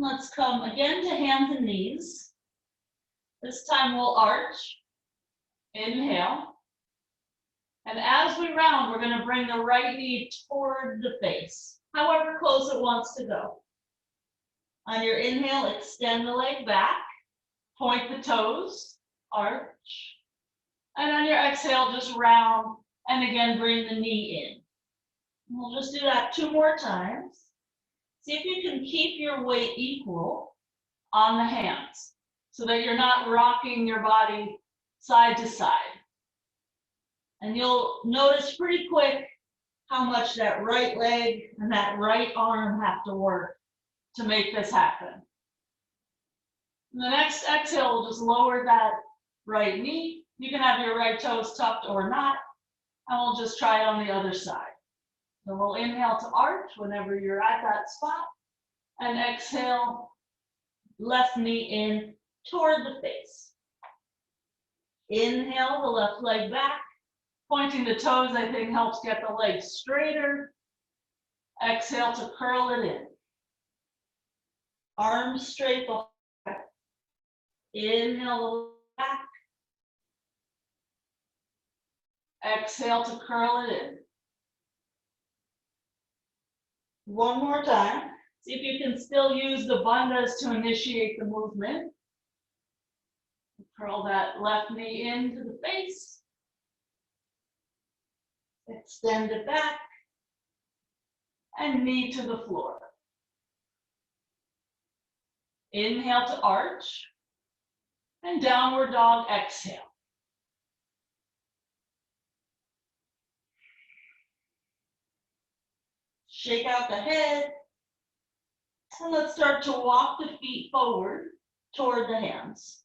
Let's come again to hands and knees. This time we'll arch. Inhale. And as we round, we're going to bring the right knee toward the face, however close it wants to go. On your inhale, extend the leg back, point the toes, arch. And on your exhale, just round and again bring the knee in. And we'll just do that 2 more times. See if you can keep your weight equal on the hands so that you're not rocking your body side to side. And you'll notice pretty quick how much that right leg and that right arm have to work to make this happen. And the next exhale, we'll just lower that right knee. You can have your right toes tucked or not, and we'll just try it on the other side. So we'll inhale to arch whenever you're at that spot, and exhale, left knee in toward the face. Inhale the left leg back. Pointing the toes, I think, helps get the legs straighter. Exhale to curl it in. Arms straight behind. Inhale back. Exhale to curl it in. One more time. See if you can still use the bandhas to initiate the movement. Curl that left knee into the face. Extend it back. And knee to the floor. Inhale to arch. And downward dog, exhale. Shake out the head. And let's start to walk the feet forward toward the hands.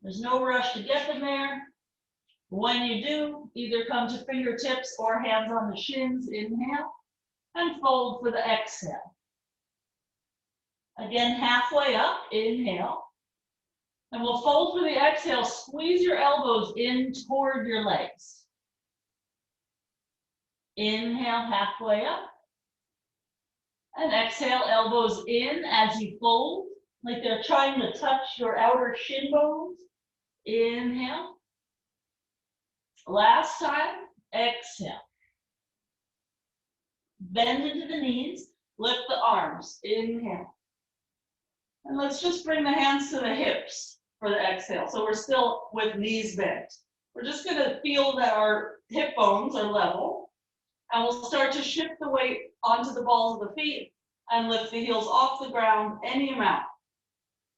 There's no rush to get them there. When you do, either come to fingertips or hands on the shins, inhale, and fold for the exhale. Again, halfway up, inhale. And we'll fold for the exhale, squeeze your elbows in toward your legs. Inhale, halfway up. And exhale, elbows in as you fold, like they're trying to touch your outer shin bones. Inhale. Last time, exhale. Bend into the knees, lift the arms, inhale. And let's just bring the hands to the hips for the exhale. So we're still with knees bent. We're just gonna feel that our hip bones are level, and we'll start to shift the weight onto the balls of the feet and lift the heels off the ground any amount,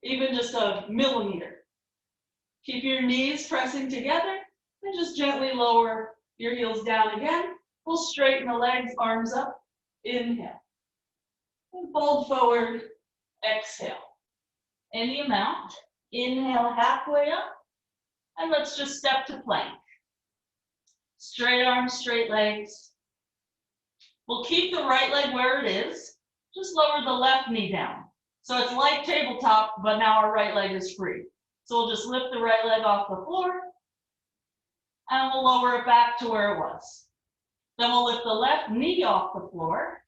even just a millimeter. Keep your knees pressing together and just gently lower your heels down again. We'll straighten the legs, arms up, inhale. And fold forward, exhale. Any amount, inhale halfway up, and let's just step to plank. Straight arms, straight legs. We'll keep the right leg where it is, just lower the left knee down. So it's like tabletop, but now our right leg is free. So we'll just lift the right leg off the floor, and we'll lower it back to where it was. Then we'll lift the left knee off the floor,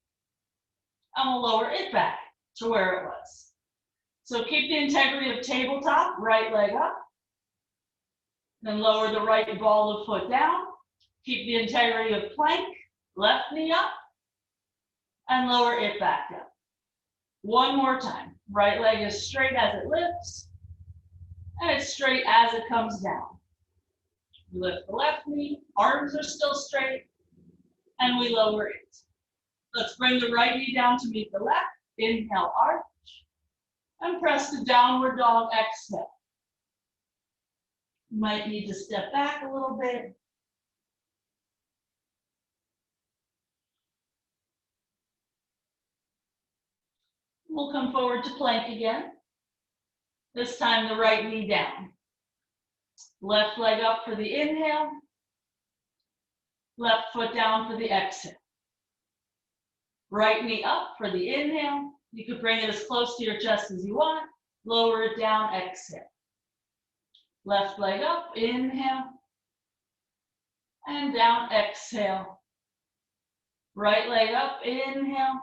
and we'll lower it back to where it was. So keep the integrity of tabletop, right leg up. Then lower the right ball of foot down. Keep the integrity of plank, left knee up, and lower it back up. One more time. Right leg is straight as it lifts, and it's straight as it comes down. We lift the left knee, arms are still straight, and we lower it. Let's bring the right knee down to meet the left. Inhale, arch, and press to downward dog, exhale. You might need to step back a little bit. We'll come forward to plank again. This time the right knee down. Left leg up for the inhale. Left foot down for the exhale. Right knee up for the inhale. You could bring it as close to your chest as you want. Lower it down, exhale. Left leg up, inhale. And down, exhale. Right leg up, inhale.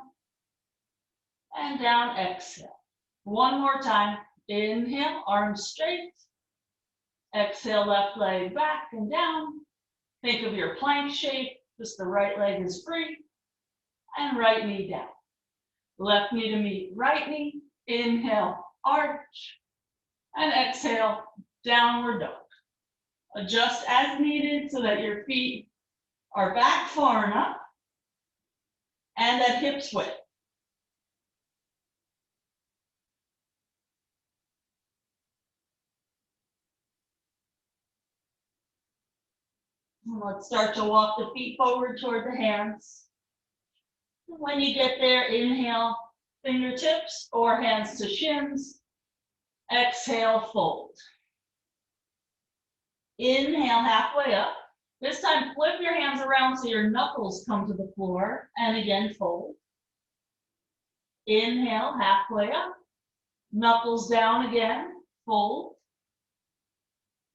And down, exhale. One more time. Inhale, arms straight. Exhale, left leg back and down. Think of your plank shape. Just the right leg is free. And right knee down. Left knee to meet right knee. Inhale, arch. And exhale, downward dog. Adjust as needed so that your feet are back far enough and at hips width. And let's start to walk the feet forward toward the hands. When you get there, inhale, fingertips or hands to shins. Exhale, fold. Inhale, halfway up. This time, flip your hands around so your knuckles come to the floor, and again, fold. Inhale, halfway up. Knuckles down again, fold.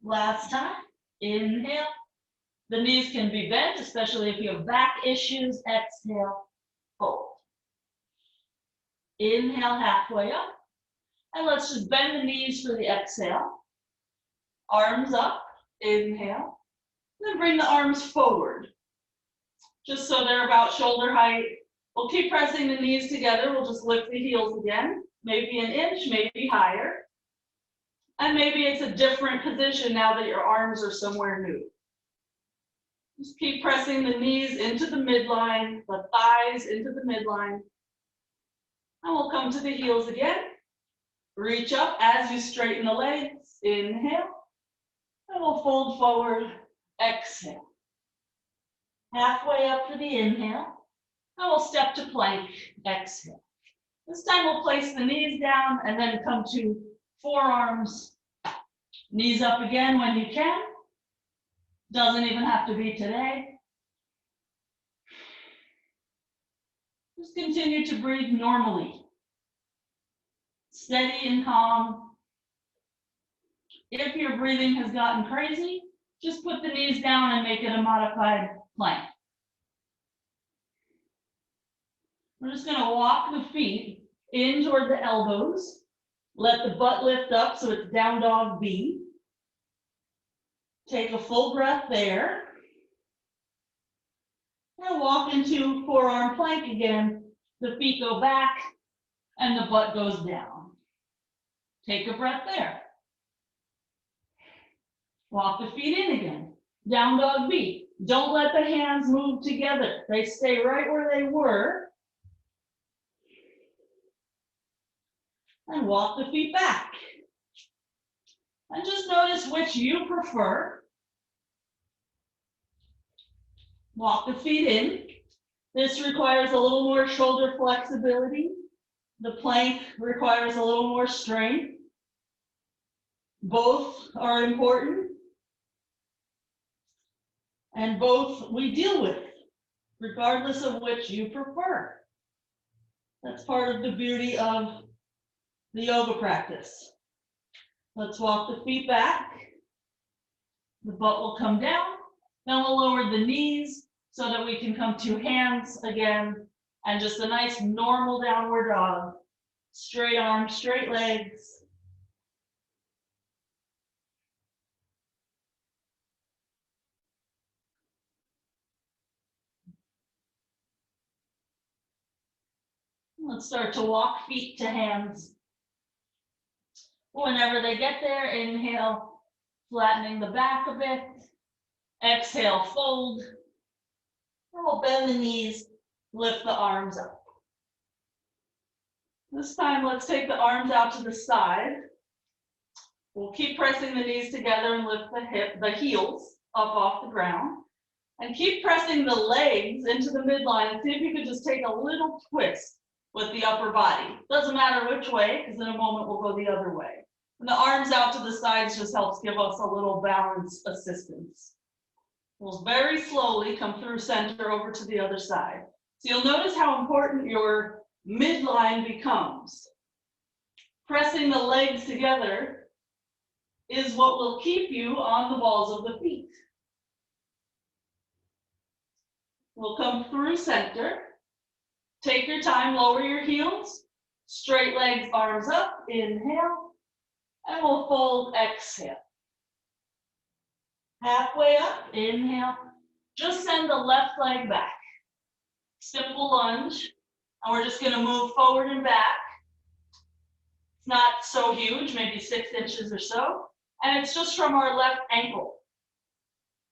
Last time, inhale. The knees can be bent, especially if you have back issues. Exhale, fold. Inhale, halfway up. And let's just bend the knees for the exhale. Arms up, inhale. Then bring the arms forward, just so they're about shoulder height. We'll keep pressing the knees together. We'll just lift the heels again, maybe an inch, maybe higher. And maybe it's a different position now that your arms are somewhere new. Just keep pressing the knees into the midline, the thighs into the midline. And we'll come to the heels again. Reach up as you straighten the legs. Inhale. And we'll fold forward. Exhale. Halfway up for the inhale. And we'll step to plank. Exhale. This time we'll place the knees down and then come to forearms. Knees up again when you can. Doesn't even have to be today. Just continue to breathe normally. Steady and calm. If your breathing has gotten crazy, just put the knees down and make it a modified plank. We're just going to walk the feet in toward the elbows. Let the butt lift up so it's down dog B. Take a full breath there. We'll walk into forearm plank again. The feet go back and the butt goes down. Take a breath there. Walk the feet in again. Down dog B. Don't let the hands move together. They stay right where they were. And walk the feet back. And just notice which you prefer. Walk the feet in. This requires a little more shoulder flexibility. The plank requires a little more strength. Both are important. And both we deal with, regardless of which you prefer. That's part of the beauty of the yoga practice. Let's walk the feet back. The butt will come down. Then we'll lower the knees so that we can come to hands again. And just a nice normal downward dog. Straight arms, straight legs. Let's start to walk feet to hands. Whenever they get there, inhale, flattening the back a bit. Exhale, fold. And we'll bend the knees, lift the arms up. This time, let's take the arms out to the side. We'll keep pressing the knees together and lift the heels up off the ground. And keep pressing the legs into the midline and see if you could just take a little twist with the upper body. Doesn't matter which way, because in a moment we'll go the other way. And the arms out to the sides just helps give us a little balance assistance. We'll very slowly come through center over to the other side. So you'll notice how important your midline becomes. Pressing the legs together is what will keep you on the balls of the feet. We'll come through center. Take your time, lower your heels. straight legs, arms up, inhale, and we'll fold, exhale. Halfway up, inhale, just send the left leg back. Simple lunge, and we're just gonna move forward and back. It's not so huge, maybe 6 inches or so, and it's just from our left ankle,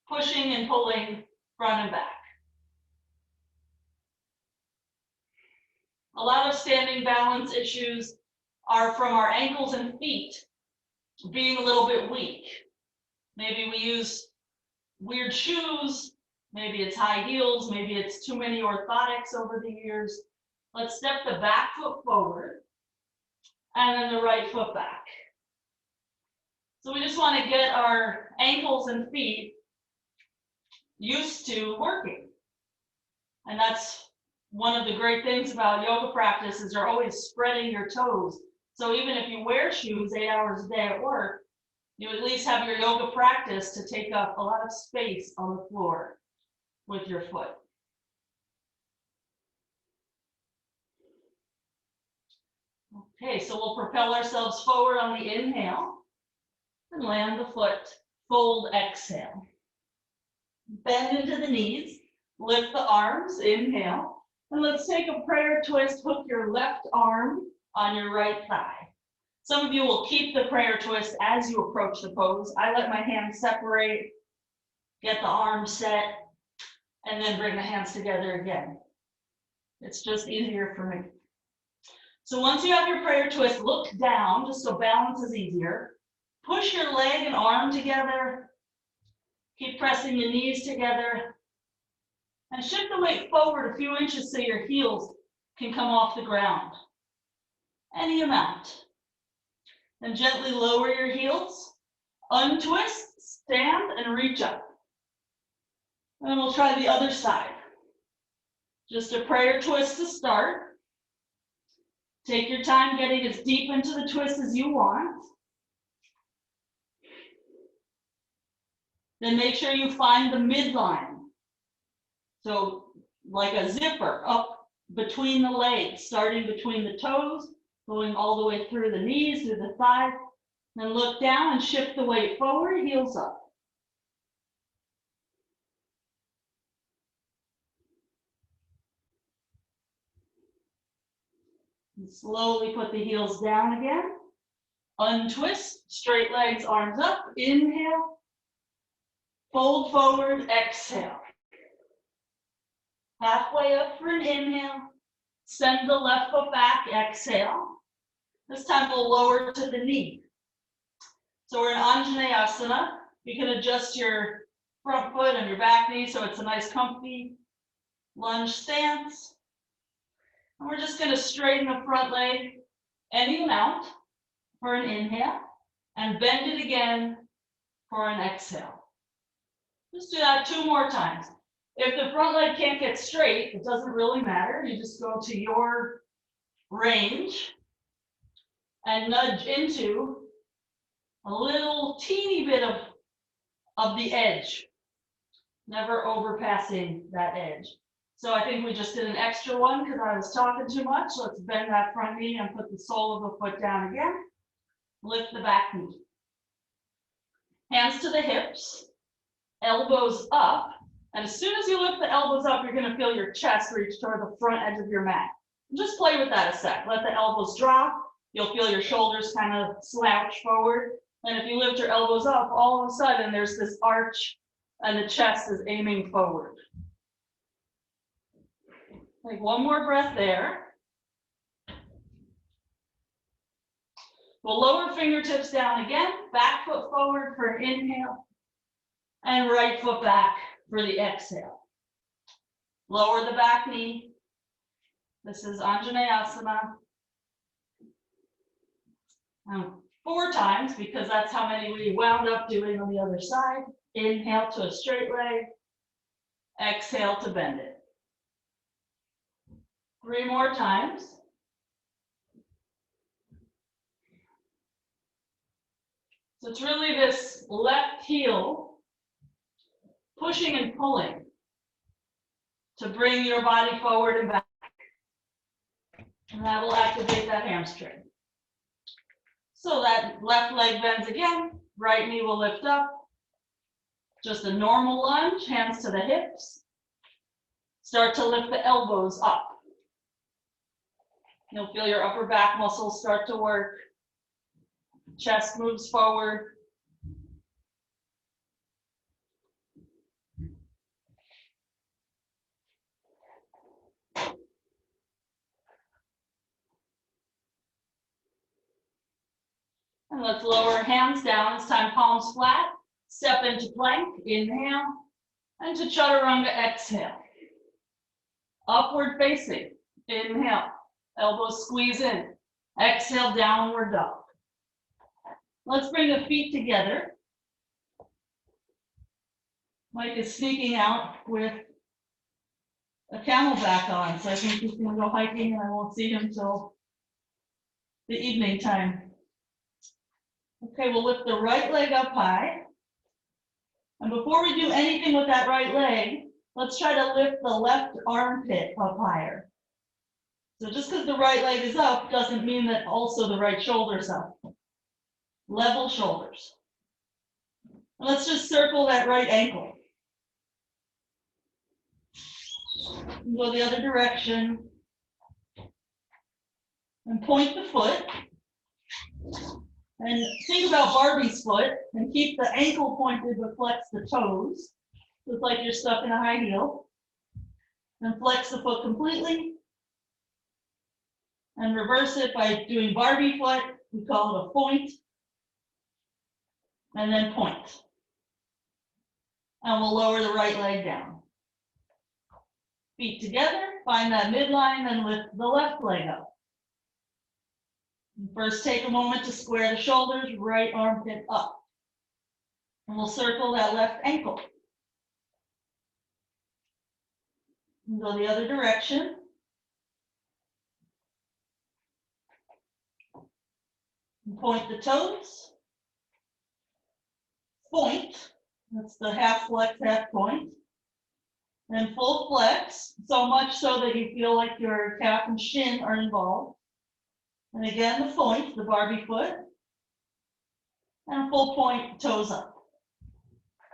pushing and pulling front and back. A lot of standing balance issues are from our ankles and feet being a little bit weak. Maybe we use weird shoes, maybe it's high heels, maybe it's too many orthotics over the years. Let's step the back foot forward and then the right foot back. So we just want to get our ankles and feet used to working. And that's one of the great things about yoga practice is you're always spreading your toes. So even if you wear shoes 8 hours a day at work, you at least have your yoga practice to take up a lot of space on the floor with your foot. Okay, so we'll propel ourselves forward on the inhale and land the foot, fold, exhale. Bend into the knees, lift the arms, inhale, and let's take a prayer twist, hook your left arm on your right thigh. Some of you will keep the prayer twist as you approach the pose. I let my hands separate, get the arms set, and then bring the hands together again. It's just easier for me. So once you have your prayer twist, look down, just so balance is easier. Push your leg and arm together. Keep pressing your knees together. And shift the weight forward a few inches so your heels can come off the ground. Any amount. Then gently lower your heels, untwist, stand, and reach up. And then we'll try the other side. Just a prayer twist to start. Take your time getting as deep into the twist as you want. Then make sure you find the midline. So like a zipper up between the legs, starting between the toes, going all the way through the knees, through the thighs. Then look down and shift the weight forward, heels up. And slowly put the heels down again. Untwist, straight legs, arms up, inhale. Fold forward, exhale. Halfway up for an inhale. Send the left foot back, exhale. This time we'll lower to the knee. So we're in Anjaneyasana. You can adjust your front foot and your back knee so it's a nice comfy lunge stance. And we're just going to straighten the front leg any amount for an inhale and bend it again for an exhale. Just do that 2 more times. If the front leg can't get straight, it doesn't really matter. You just go to your range and nudge into a little teeny bit of the edge, never overpassing that edge. So I think we just did an extra one because I was talking too much. Let's bend that front knee and put the sole of the foot down again. Lift the back knee. Hands to the hips, elbows up. And as soon as you lift the elbows up, you're going to feel your chest reach toward the front edge of your mat. Just play with that a sec. Let the elbows drop. You'll feel your shoulders kind of slouch forward. And if you lift your elbows up, all of a sudden there's this arch and the chest is aiming forward. Take one more breath there. We'll lower fingertips down again, back foot forward for an inhale, and right foot back for the exhale. Lower the back knee. This is Anjaneyasana. 4 times, because that's how many we wound up doing on the other side. Inhale to a straight leg. Exhale to bend it. 3 more times. So it's really this left heel pushing and pulling to bring your body forward and back. And that will activate that hamstring. So that left leg bends again, right knee will lift up. Just a normal lunge, hands to the hips. Start to lift the elbows up. You'll feel your upper back muscles start to work. Chest moves forward. And let's lower hands down. It's time palms flat. Step into plank, inhale. And to chaturanga, exhale. Upward facing, inhale. Elbows squeeze in. Exhale, downward dog. Let's bring the feet together. Mike is sneaking out with a camelback on, so I think he's going to go hiking and I won't see him till the evening time. Okay, we'll lift the right leg up high. And before we do anything with that right leg, let's try to lift the left armpit up higher. So just because the right leg is up doesn't mean that also the right shoulder's up. Level shoulders. And let's just circle that right ankle. Go the other direction. And point the foot. And think about Barbie's foot and keep the ankle pointed but flex the toes. Looks like you're stuck in a high heel. And flex the foot completely. And reverse it by doing Barbie foot. We call it a point. And then point. And we'll lower the right leg down. Feet together, find that midline and lift the left leg up. First, take a moment to square the shoulders, right armpit up. And we'll circle that left ankle. And go the other direction. And point the toes. Point. That's the half flex, half point. And full flex, so much so that you feel like your calf and shin are involved. And again, the point, the Barbie foot. And full point, toes up.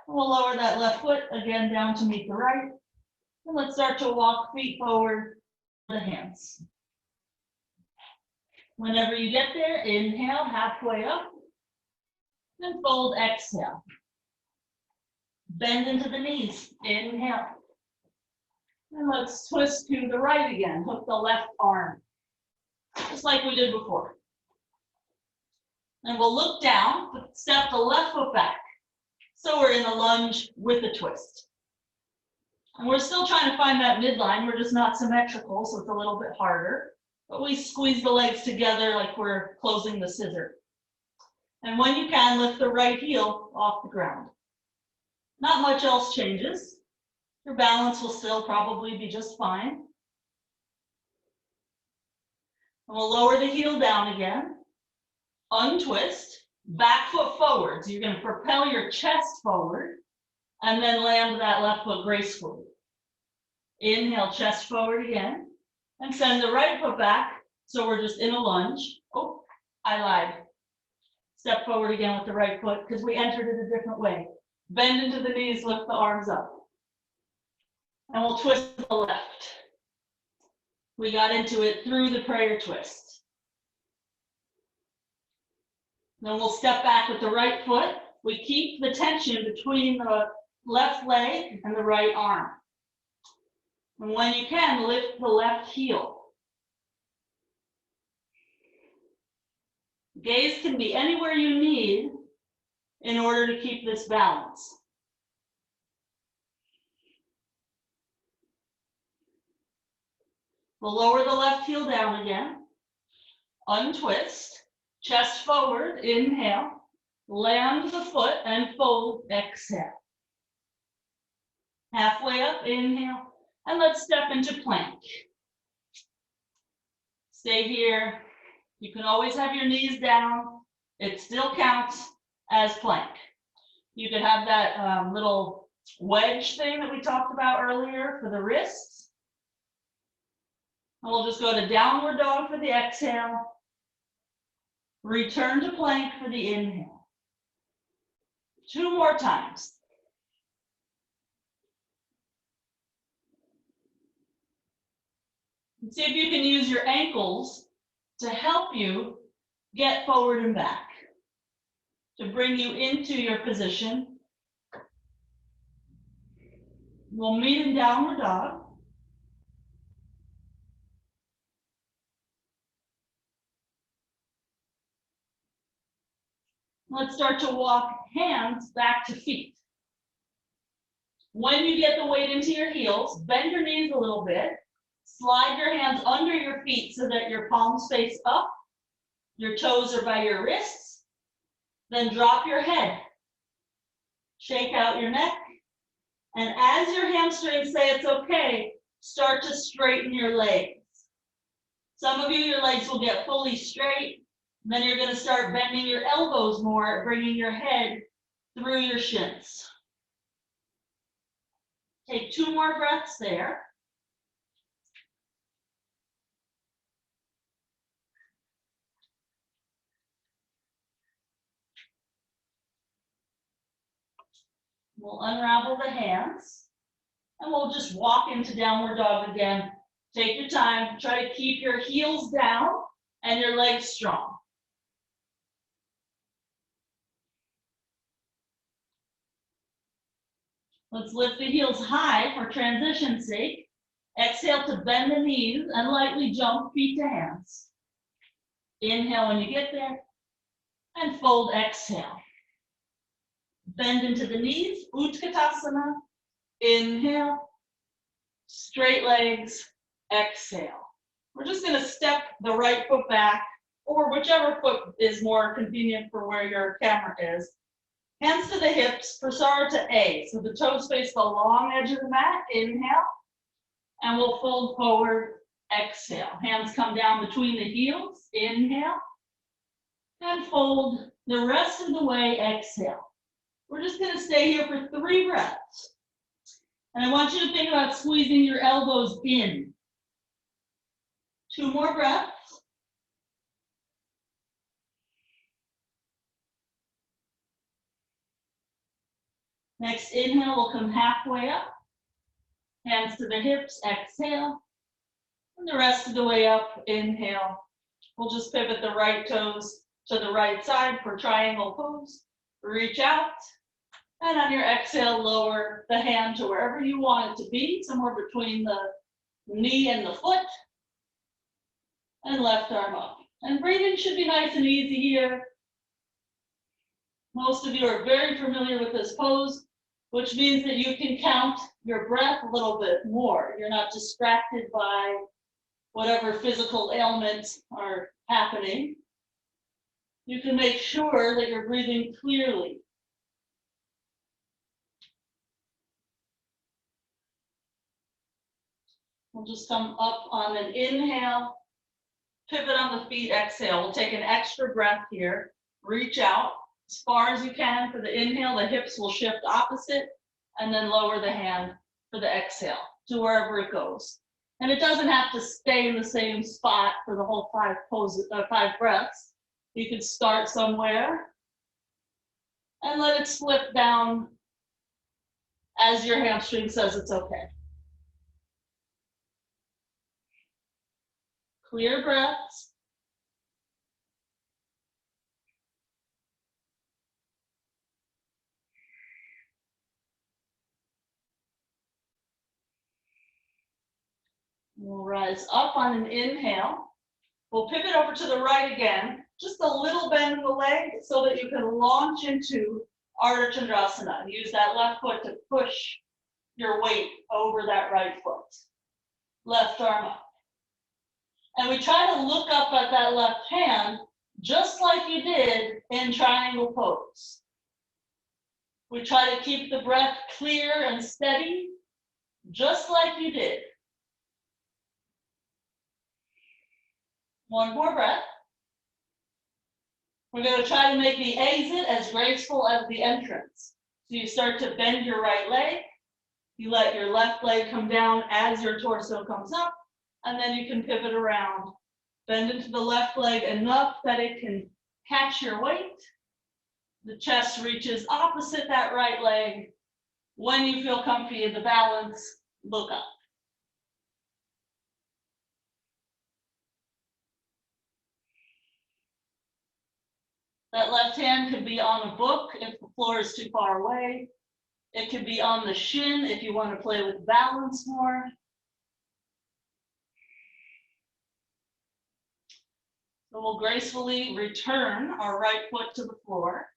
And we'll lower that left foot again down to meet the right. And let's start to walk feet forward, the hands. Whenever you get there, inhale, halfway up. And fold, exhale. Bend into the knees, inhale. And let's twist to the right again, hook the left arm. Just like we did before. And we'll look down, step the left foot back. So we're in a lunge with a twist. And we're still trying to find that midline. We're just not symmetrical, so it's a little bit harder. But we squeeze the legs together like we're closing the scissor. And when you can, lift the right heel off the ground. Not much else changes. Your balance will still probably be just fine. And we'll lower the heel down again. Untwist, back foot forward. So you're going to propel your chest forward and then land that left foot gracefully. Inhale, chest forward again. And send the right foot back. So we're just in a lunge. Oh, I lied. Step forward again with the right foot because we entered it a different way. Bend into the knees, lift the arms up. And we'll twist to the left. We got into it through the prayer twist. Then we'll step back with the right foot. We keep the tension between the left leg and the right arm. And when you can, lift the left heel. Gaze can be anywhere you need in order to keep this balance. We'll lower the left heel down again. Untwist, chest forward, inhale. Land the foot and fold, exhale. Halfway up, inhale. And let's step into plank. Stay here. You can always have your knees down. It still counts as plank. You could have that little wedge thing that we talked about earlier for the wrists. And we'll just go to downward dog for the exhale. Return to plank for the inhale. 2 more times. And see if you can use your ankles to help you get forward and back, to bring you into your position. We'll meet in downward dog. Let's start to walk hands back to feet. When you get the weight into your heels, bend your knees a little bit. Slide your hands under your feet so that your palms face up. Your toes are by your wrists. Then drop your head. Shake out your neck. And as your hamstrings say it's okay, start to straighten your legs. Some of you, your legs will get fully straight. Then you're going to start bending your elbows more, bringing your head through your shins. Take 2 more breaths there. We'll unravel the hands and we'll just walk into downward dog again. Take your time. Try to keep your heels down and your legs strong. Let's lift the heels high for transition's sake. Exhale to bend the knees and lightly jump feet to hands. Inhale when you get there and fold, exhale. Bend into the knees, Utkatasana. Inhale, straight legs, exhale. We're just going to step the right foot back, or whichever foot is more convenient for where your camera is. Hands to the hips, Prasarita to A. So the toes face the long edge of the mat. Inhale. And we'll fold forward. Exhale. Hands come down between the heels. Inhale. And fold the rest of the way. Exhale. We're just going to stay here for 3 breaths. And I want you to think about squeezing your elbows in. 2 more breaths. Next inhale, we'll come halfway up. Hands to the hips, exhale. And the rest of the way up, inhale. We'll just pivot the right toes to the right side for triangle pose. Reach out. And on your exhale, lower the hand to wherever you want it to be, somewhere between the knee and the foot. And left arm up. And breathing should be nice and easy here. Most of you are very familiar with this pose, which means that you can count your breath a little bit more. You're not distracted by whatever physical ailments are happening. You can make sure that you're breathing clearly. We'll just come up on an inhale, pivot on the feet, exhale. We'll take an extra breath here. Reach out as far as you can for the inhale. The hips will shift opposite, and then lower the hand for the exhale to wherever it goes. And it doesn't have to stay in the same spot for the whole 5 breaths. You can start somewhere and let it slip down as your hamstring says it's okay. Clear breaths. We'll rise up on an inhale. We'll pivot over to the right again, just a little bend in the leg so that you can launch into Ardha Chandrasana and use that left foot to push your weight over that right foot. Left arm up. And we try to look up at that left hand just like you did in triangle pose. We try to keep the breath clear and steady, just like you did. 1 more breath. We're going to try to make the exit as graceful as the entrance. So you start to bend your right leg. You let your left leg come down as your torso comes up. and then you can pivot around. Bend into the left leg enough that it can catch your weight. The chest reaches opposite that right leg. When you feel comfy in the balance, look up. That left hand could be on a book if the floor is too far away. It could be on the shin if you want to play with balance more. So we'll gracefully return our right foot to the floor,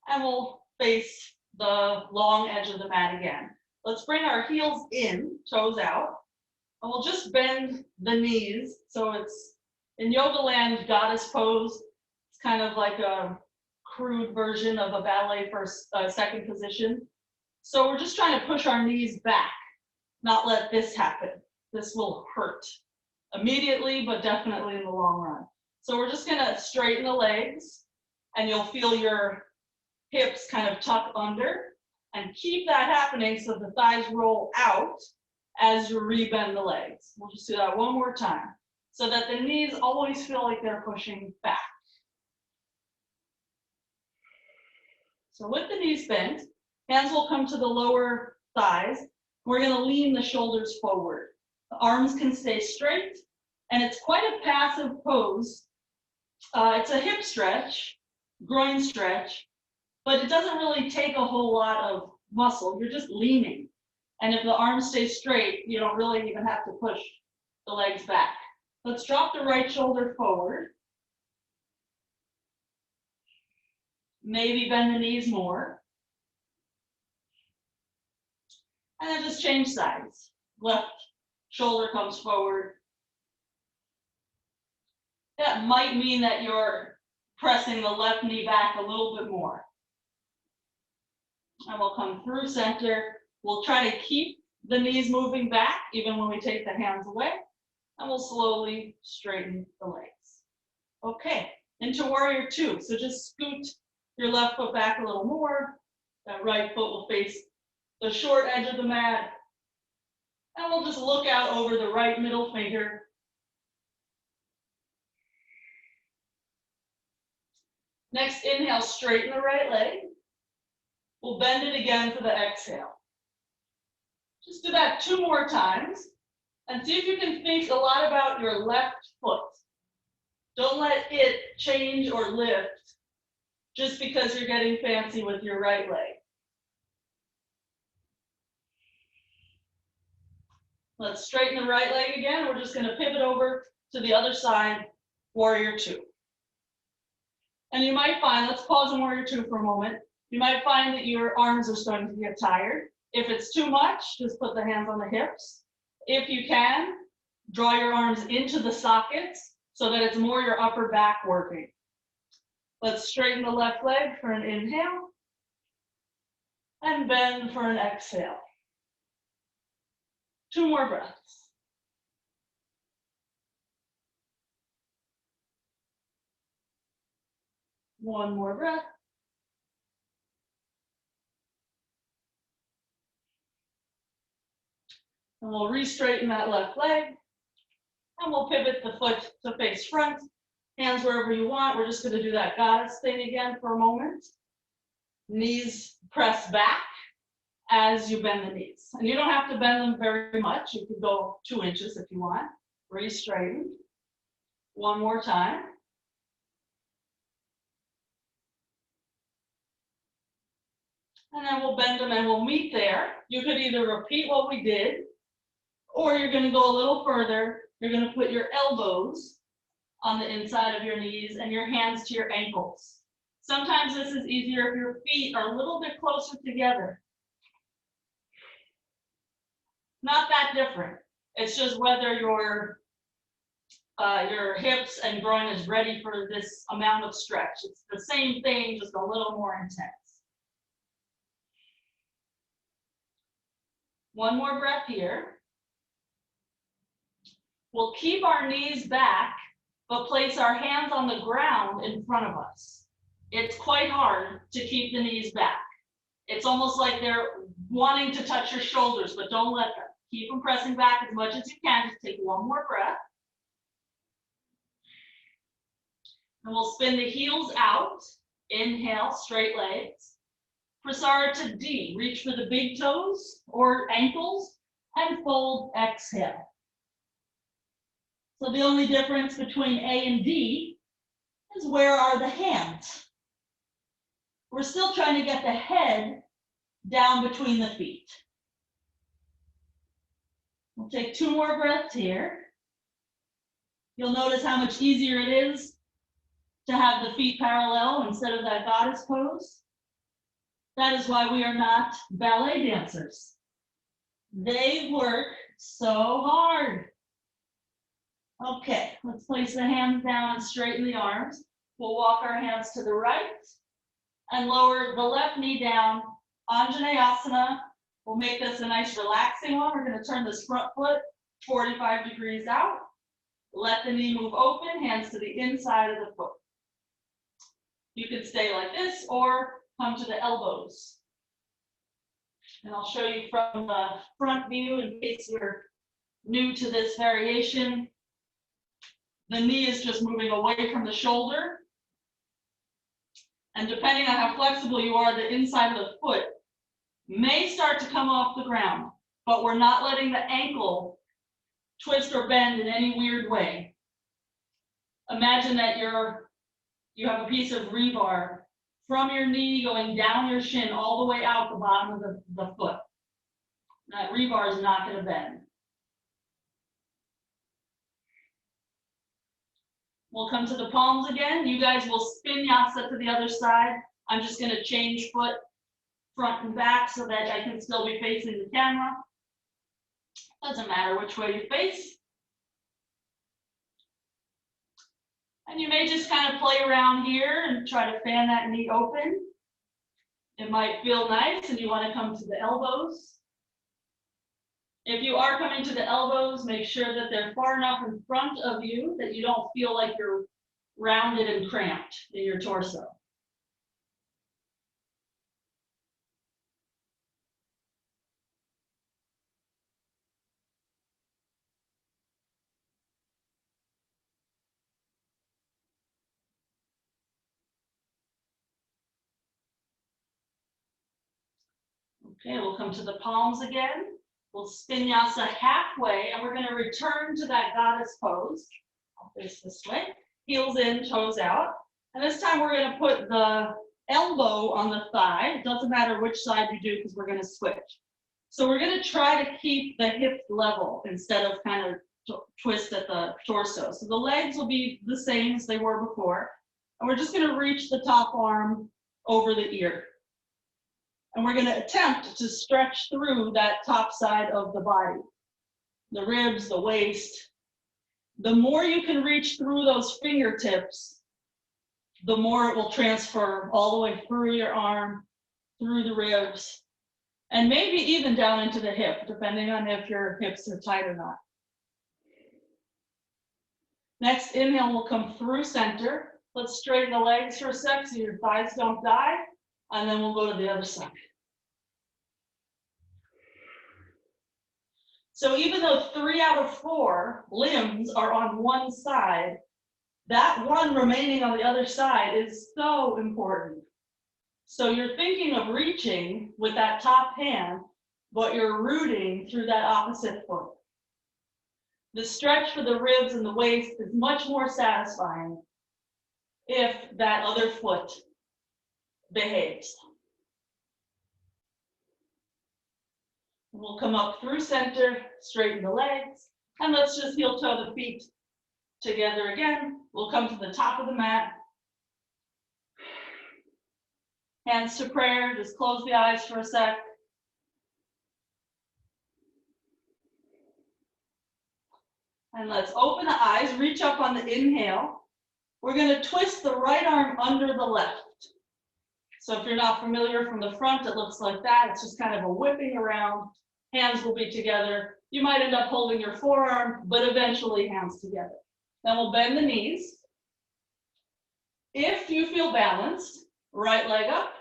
and we'll face the long edge of the mat again. Let's bring our heels in, toes out, and we'll just bend the knees. So it's in yoga land, goddess pose. It's kind of like a crude version of a ballet second position. So we're just trying to push our knees back, not let this happen. This will hurt immediately, but definitely in the long run. So we're just gonna straighten the legs, and you'll feel your hips kind of tuck under, and keep that happening so the thighs roll out as you rebend the legs. We'll just do that one more time so that the knees always feel like they're pushing back. So with the knees bent, hands will come to the lower thighs. We're going to lean the shoulders forward. The arms can stay straight, and it's quite a passive pose. It's a hip stretch, groin stretch, but it doesn't really take a whole lot of muscle. You're just leaning. And if the arms stay straight, you don't really even have to push the legs back. Let's drop the right shoulder forward. Maybe bend the knees more. And then just change sides. Left shoulder comes forward. That might mean that you're pressing the left knee back a little bit more. And we'll come through center. We'll try to keep the knees moving back even when we take the hands away. And we'll slowly straighten the legs. Okay, into warrior two. So just scoot your left foot back a little more. That right foot will face the short edge of the mat. And we'll just look out over the right middle finger. Next, inhale, straighten the right leg. We'll bend it again for the exhale. Just do that 2 more times and see if you can think a lot about your left foot. Don't let it change or lift just because you're getting fancy with your right leg. Let's straighten the right leg again. We're just going to pivot over to the other side, warrior two. And you might find, let's pause in warrior two for a moment. You might find that your arms are starting to get tired. If it's too much, just put the hands on the hips. If you can, draw your arms into the sockets so that it's more your upper back working. Let's straighten the left leg for an inhale and bend for an exhale. 2 more breaths. One more breath. And we'll re-straighten that left leg. And we'll pivot the foot to face front. Hands wherever you want. We're just going to do that goddess thing again for a moment. Knees press back as you bend the knees. And you don't have to bend them very much. You can go 2 inches if you want. Re-straighten. One more time. And then we'll bend them and we'll meet there. You could either repeat what we did, or you're going to go a little further. You're going to put your elbows on the inside of your knees and your hands to your ankles. Sometimes this is easier if your feet are a little bit closer together. Not that different. It's just whether your hips and groin is ready for this amount of stretch. It's the same thing, just a little more intense. One more breath here. We'll keep our knees back, but place our hands on the ground in front of us. It's quite hard to keep the knees back. It's almost like they're wanting to touch your shoulders, but don't let them. Keep them pressing back as much as you can. Just take one more breath. And we'll spin the heels out. Inhale, straight legs. Prasarita D, reach for the big toes or ankles and fold, exhale. So the only difference between A and D is where are the hands. We're still trying to get the head down between the feet. We'll take 2 more breaths here. You'll notice how much easier it is to have the feet parallel instead of that goddess pose. That is why we are not ballet dancers. They work so hard. Okay, let's place the hands down and straighten the arms. We'll walk our hands to the right and lower the left knee down. Anjaneyasana. We'll make this a nice relaxing one. We're going to turn this front foot 45 degrees out. Let the knee move open, hands to the inside of the foot. You can stay like this or come to the elbows. And I'll show you from the front view in case you're new to this variation. The knee is just moving away from the shoulder. And depending on how flexible you are, the inside of the foot may start to come off the ground, but we're not letting the ankle twist or bend in any weird way. Imagine that you have a piece of rebar from your knee going down your shin all the way out the bottom of the foot. That rebar is not going to bend. We'll come to the palms again. You guys will spin yatsa to the other side. I'm just going to change foot front and back so that I can still be facing the camera. Doesn't matter which way you face. And you may just kind of play around here and try to fan that knee open. It might feel nice and you want to come to the elbows. If you are coming to the elbows, make sure that they're far enough in front of you that you don't feel like you're rounded and cramped in your torso. Okay, we'll come to the palms again. We'll spin yatsa halfway, and we're going to return to that goddess pose. I'll face this way. Heels in, toes out. And this time we're going to put the elbow on the thigh. It doesn't matter which side you do because we're going to switch. So we're going to try to keep the hips level instead of kind of twist at the torso. So the legs will be the same as they were before. And we're just going to reach the top arm over the ear. And we're going to attempt to stretch through that top side of the body, the ribs, the waist. The more you can reach through those fingertips, the more it will transfer all the way through your arm, through the ribs, and maybe even down into the hip, depending on if your hips are tight or not. Next inhale will come through center. Let's straighten the legs for a sec so your thighs don't die. And then we'll go to the other side. So even though 3 out of 4 limbs are on one side, that one remaining on the other side is so important. So you're thinking of reaching with that top hand, but you're rooting through that opposite foot. The stretch for the ribs and the waist is much more satisfying if that other foot behaves. We'll come up through center, straighten the legs, and let's just heel toe the feet together again. We'll come to the top of the mat. Hands to prayer, just close the eyes for a sec. And let's open the eyes, reach up on the inhale. We're going to twist the right arm under the left. So if you're not familiar from the front, it looks like that. It's just kind of a whipping around. Hands will be together. You might end up holding your forearm, but eventually hands together. Then we'll bend the knees. If you feel balanced, right leg up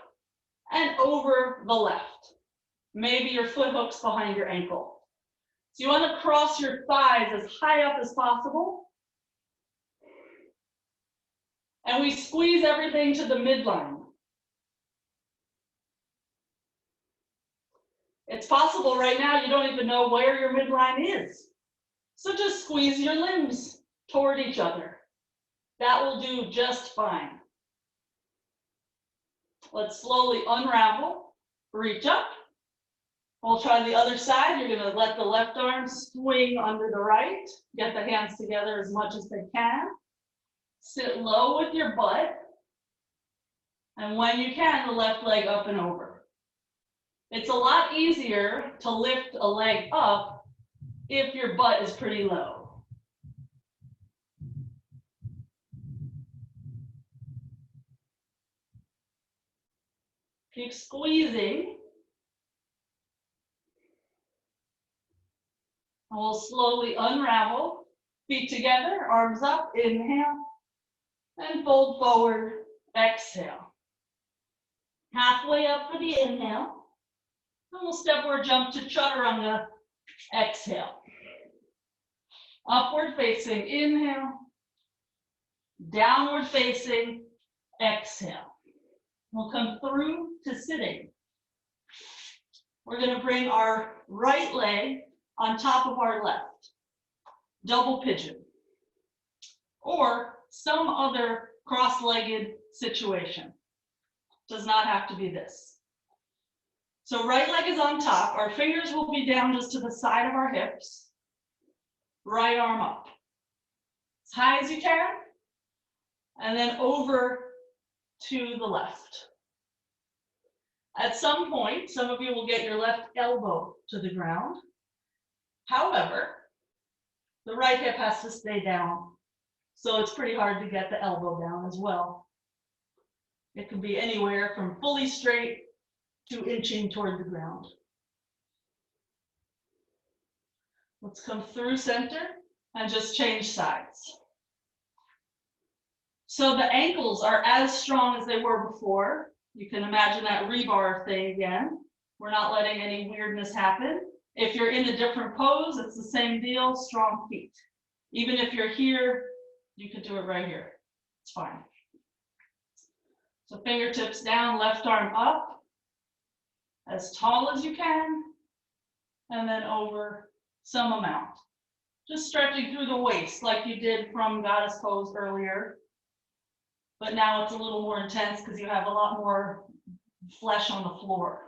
and over the left. Maybe your foot hooks behind your ankle. So you want to cross your thighs as high up as possible. And we squeeze everything to the midline. It's possible right now you don't even know where your midline is. So just squeeze your limbs toward each other. That will do just fine. Let's slowly unravel, reach up. We'll try the other side. You're going to let the left arm swing under the right. Get the hands together as much as they can. Sit low with your butt. And when you can, the left leg up and over. It's a lot easier to lift a leg up if your butt is pretty low. Keep squeezing. And we'll slowly unravel. Feet together, arms up, inhale. And fold forward, exhale. Halfway up for the inhale. And we'll step or jump to chaturanga, exhale. Upward facing, inhale. Downward facing, exhale. We'll come through to sitting. We're going to bring our right leg on top of our left. Double pigeon. Or some other cross-legged situation. Does not have to be this. So right leg is on top. Our fingers will be down just to the side of our hips. Right arm up. As high as you can. And then over to the left. At some point, some of you will get your left elbow to the ground. However, the right hip has to stay down. So it's pretty hard to get the elbow down as well. It can be anywhere from fully straight to inching toward the ground. Let's come through center and just change sides. So the ankles are as strong as they were before. You can imagine that rebar thing again. We're not letting any weirdness happen. If you're in a different pose, it's the same deal, strong feet. Even if you're here, you could do it right here. It's fine. So fingertips down, left arm up, as tall as you can, and then over some amount. Just stretching through the waist like you did from goddess pose earlier. But now it's a little more intense because you have a lot more flesh on the floor.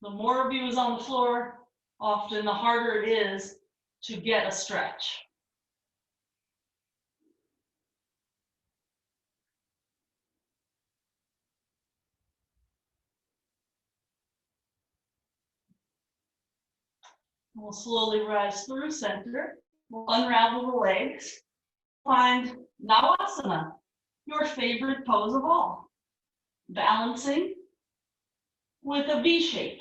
The more of you is on the floor, often the harder it is to get a stretch. We'll slowly rise through center. We'll unravel the legs. Find Navasana, your favorite pose of all. Balancing with a V shape.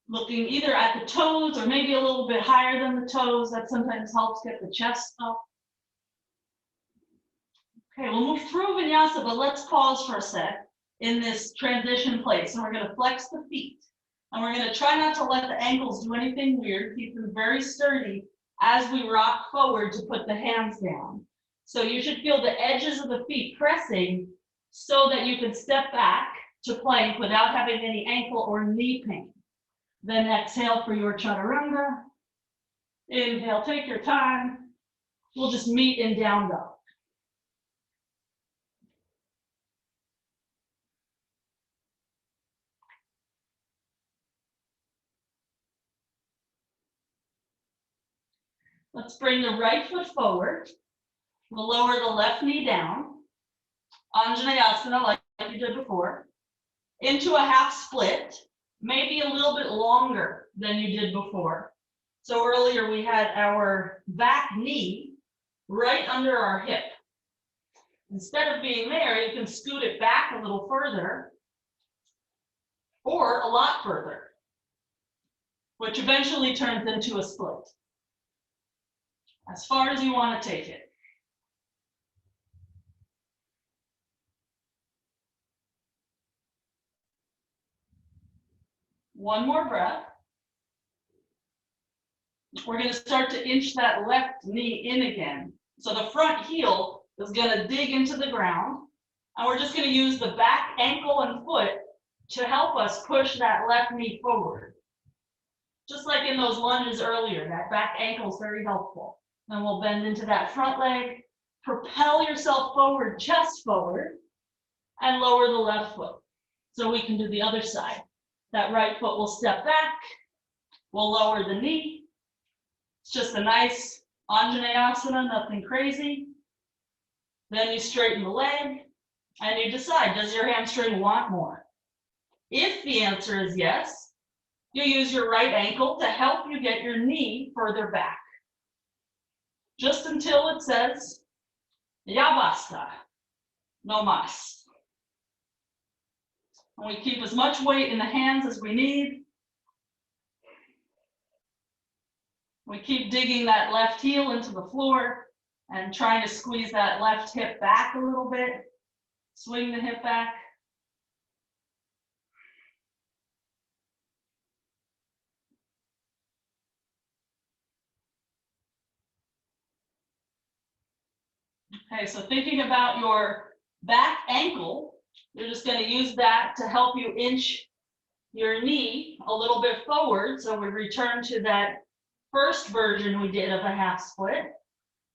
Looking either at the toes or maybe a little bit higher than the toes. That sometimes helps get the chest up. Okay, we'll move through vinyasa, but let's pause for a sec in this transition place. And we're going to flex the feet. And we're going to try not to let the ankles do anything weird. Keep them very sturdy as we rock forward to put the hands down. So you should feel the edges of the feet pressing so that you can step back to plank without having any ankle or knee pain. Then exhale for your chaturanga. Inhale, take your time. We'll just meet in down dog. Let's bring the right foot forward. We'll lower the left knee down. Anjaneyasana, like you did before. Into a half split, maybe a little bit longer than you did before. So earlier we had our back knee right under our hip. Instead of being there, you can scoot it back a little further or a lot further, which eventually turns into a split. As far as you want to take it. One more breath. we're going to start to inch that left knee in again. So the front heel is going to dig into the ground. And we're just going to use the back ankle and foot to help us push that left knee forward. Just like in those lunges earlier, that back ankle is very helpful. Then we'll bend into that front leg, propel yourself forward, chest forward, and lower the left foot. So we can do the other side. That right foot will step back, we'll lower the knee. It's just a nice Anjaneyasana, nothing crazy. Then you straighten the leg, and you decide, does your hamstring want more? If the answer is yes, you use your right ankle to help you get your knee further back. Just until it says, ya basta, no mas. And we keep as much weight in the hands as we need. We keep digging that left heel into the floor and trying to squeeze that left hip back a little bit. Swing the hip back. Okay, so thinking about your back ankle, you're just going to use that to help you inch your knee a little bit forward. So we return to that first version we did of a half split,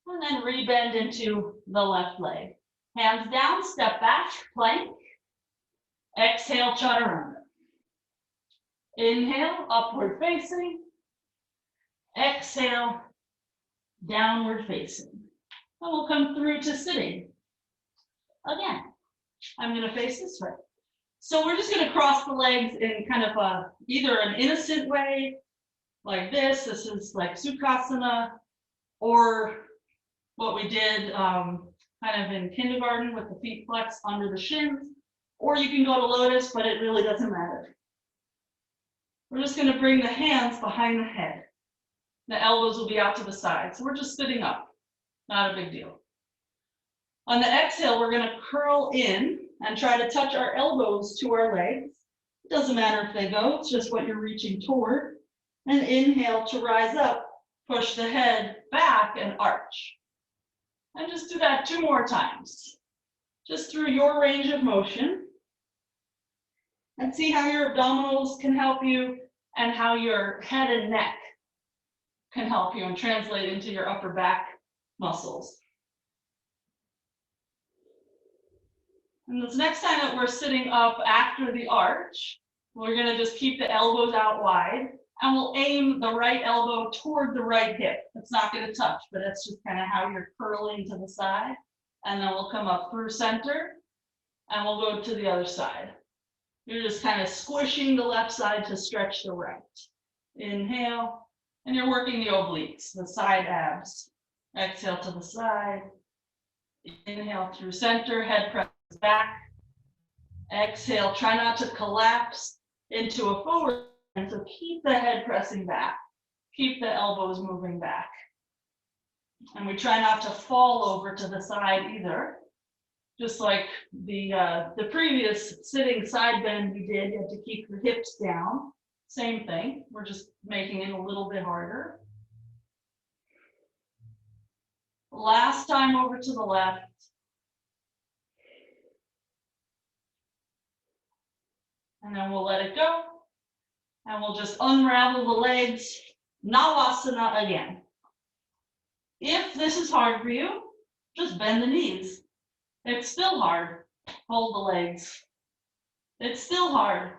and then rebend into the left leg. Hands down, step back, plank. Exhale, chaturanga. Inhale, upward facing. Exhale, downward facing. And we'll come through to sitting. Again, I'm going to face this way. So we're just going to cross the legs in kind of either an innocent way, like this. This is like Sukhasana, or what we did kind of in kindergarten with the feet flexed under the shins. Or you can go to lotus, but it really doesn't matter. We're just going to bring the hands behind the head. The elbows will be out to the side. So we're just sitting up. Not a big deal. On the exhale, we're going to curl in and try to touch our elbows to our legs. It doesn't matter if they go, it's just what you're reaching toward. And inhale to rise up, push the head back and arch. And just do that 2 more times. Just through your range of motion. And see how your abdominals can help you and how your head and neck can help you and translate into your upper back muscles. And this next time that we're sitting up after the arch, we're going to just keep the elbows out wide, and we'll aim the right elbow toward the right hip. It's not going to touch, but it's just kind of how you're curling to the side. And then we'll come up through center, and we'll go to the other side. You're just kind of squishing the left side to stretch the right. Inhale, and you're working the obliques, the side abs. Exhale to the side. Inhale through center, head presses back. Exhale, try not to collapse into a forward, and so keep the head pressing back. Keep the elbows moving back. And we try not to fall over to the side either. Just like the previous sitting side bend we did, you have to keep your hips down. Same thing, we're just making it a little bit harder. Last time over to the left. And then we'll let it go. And we'll just unravel the legs, Navasana again. If this is hard for you, just bend the knees. It's still hard, hold the legs. It's still hard,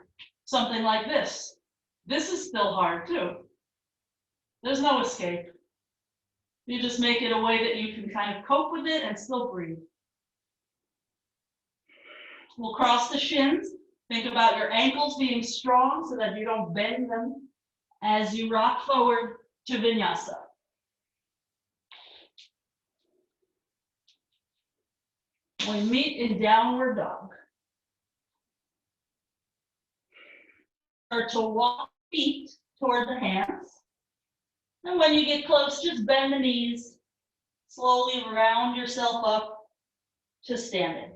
something like this. This is still hard too. There's no escape. You just make it a way that you can kind of cope with it and still breathe. We'll cross the shins. Think about your ankles being strong so that you don't bend them as you rock forward to vinyasa. We meet in downward dog. Or to walk feet toward the hands. And when you get close, just bend the knees. Slowly round yourself up to standing.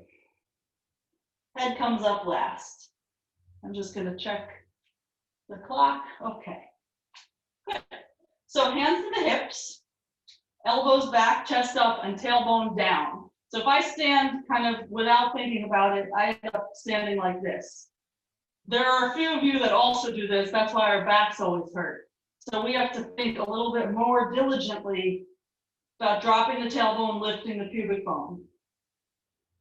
Head comes up last. I'm just going to check the clock. Okay. Good. So hands to the hips, elbows back, chest up, and tailbone down. So if I stand kind of without thinking about it, I end up standing like this. There are a few of you that also do this. That's why our backs always hurt. So we have to think a little bit more diligently about dropping the tailbone, lifting the pubic bone.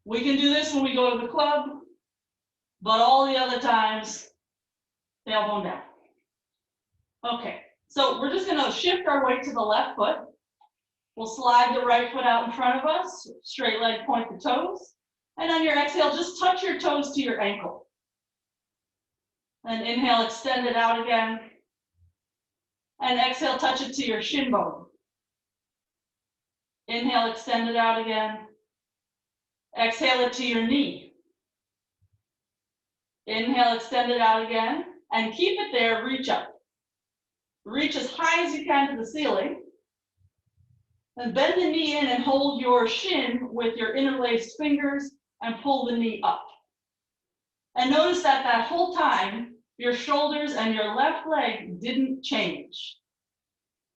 We can do this when we go to the club, but all the other times, tailbone down. Okay, so we're just gonna shift our weight to the left foot. We'll slide the right foot out in front of us, straight leg, point the toes. And on your exhale, just touch your toes to your ankle. Then inhale, extend it out again. And exhale, touch it to your shin bone. Inhale, extend it out again. Exhale it to your knee. Inhale, extend it out again. And keep it there, reach up. Reach as high as you can to the ceiling. And bend the knee in and hold your shin with your interlaced fingers and pull the knee up. And notice that that whole time, your shoulders and your left leg didn't change.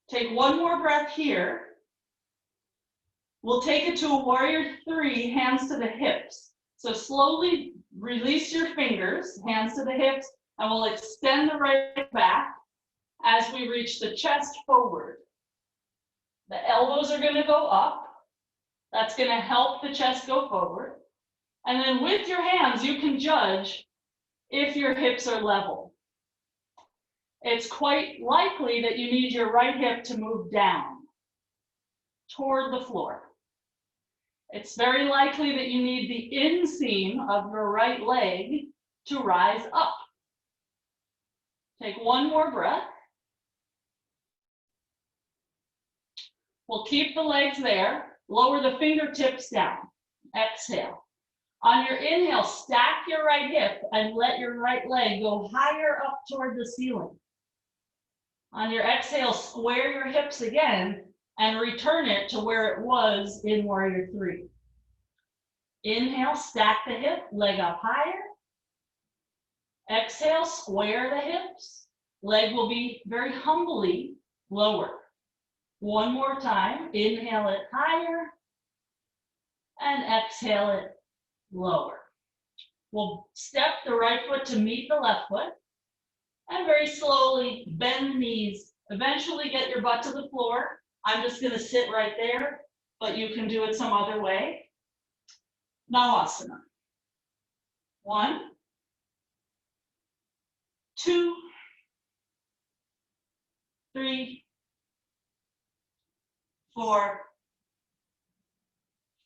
Take one more breath here. We'll take it to a warrior 3, hands to the hips. So slowly release your fingers, hands to the hips, and we'll extend the right back as we reach the chest forward. The elbows are going to go up. That's going to help the chest go forward. And then with your hands, you can judge if your hips are level. It's quite likely that you need your right hip to move down toward the floor. It's very likely that you need the inseam of your right leg to rise up. Take one more breath. We'll keep the legs there. Lower the fingertips down. Exhale. On your inhale, stack your right hip and let your right leg go higher up toward the ceiling. On your exhale, square your hips again and return it to where it was in warrior 3. Inhale, stack the hip, leg up higher. Exhale, square the hips. Leg will be very humbly lower. One more time, inhale it higher and exhale it lower. We'll step the right foot to meet the left foot and very slowly bend the knees. Eventually get your butt to the floor. I'm just going to sit right there, but you can do it some other way. Navasana. 1, 2, 3, 4,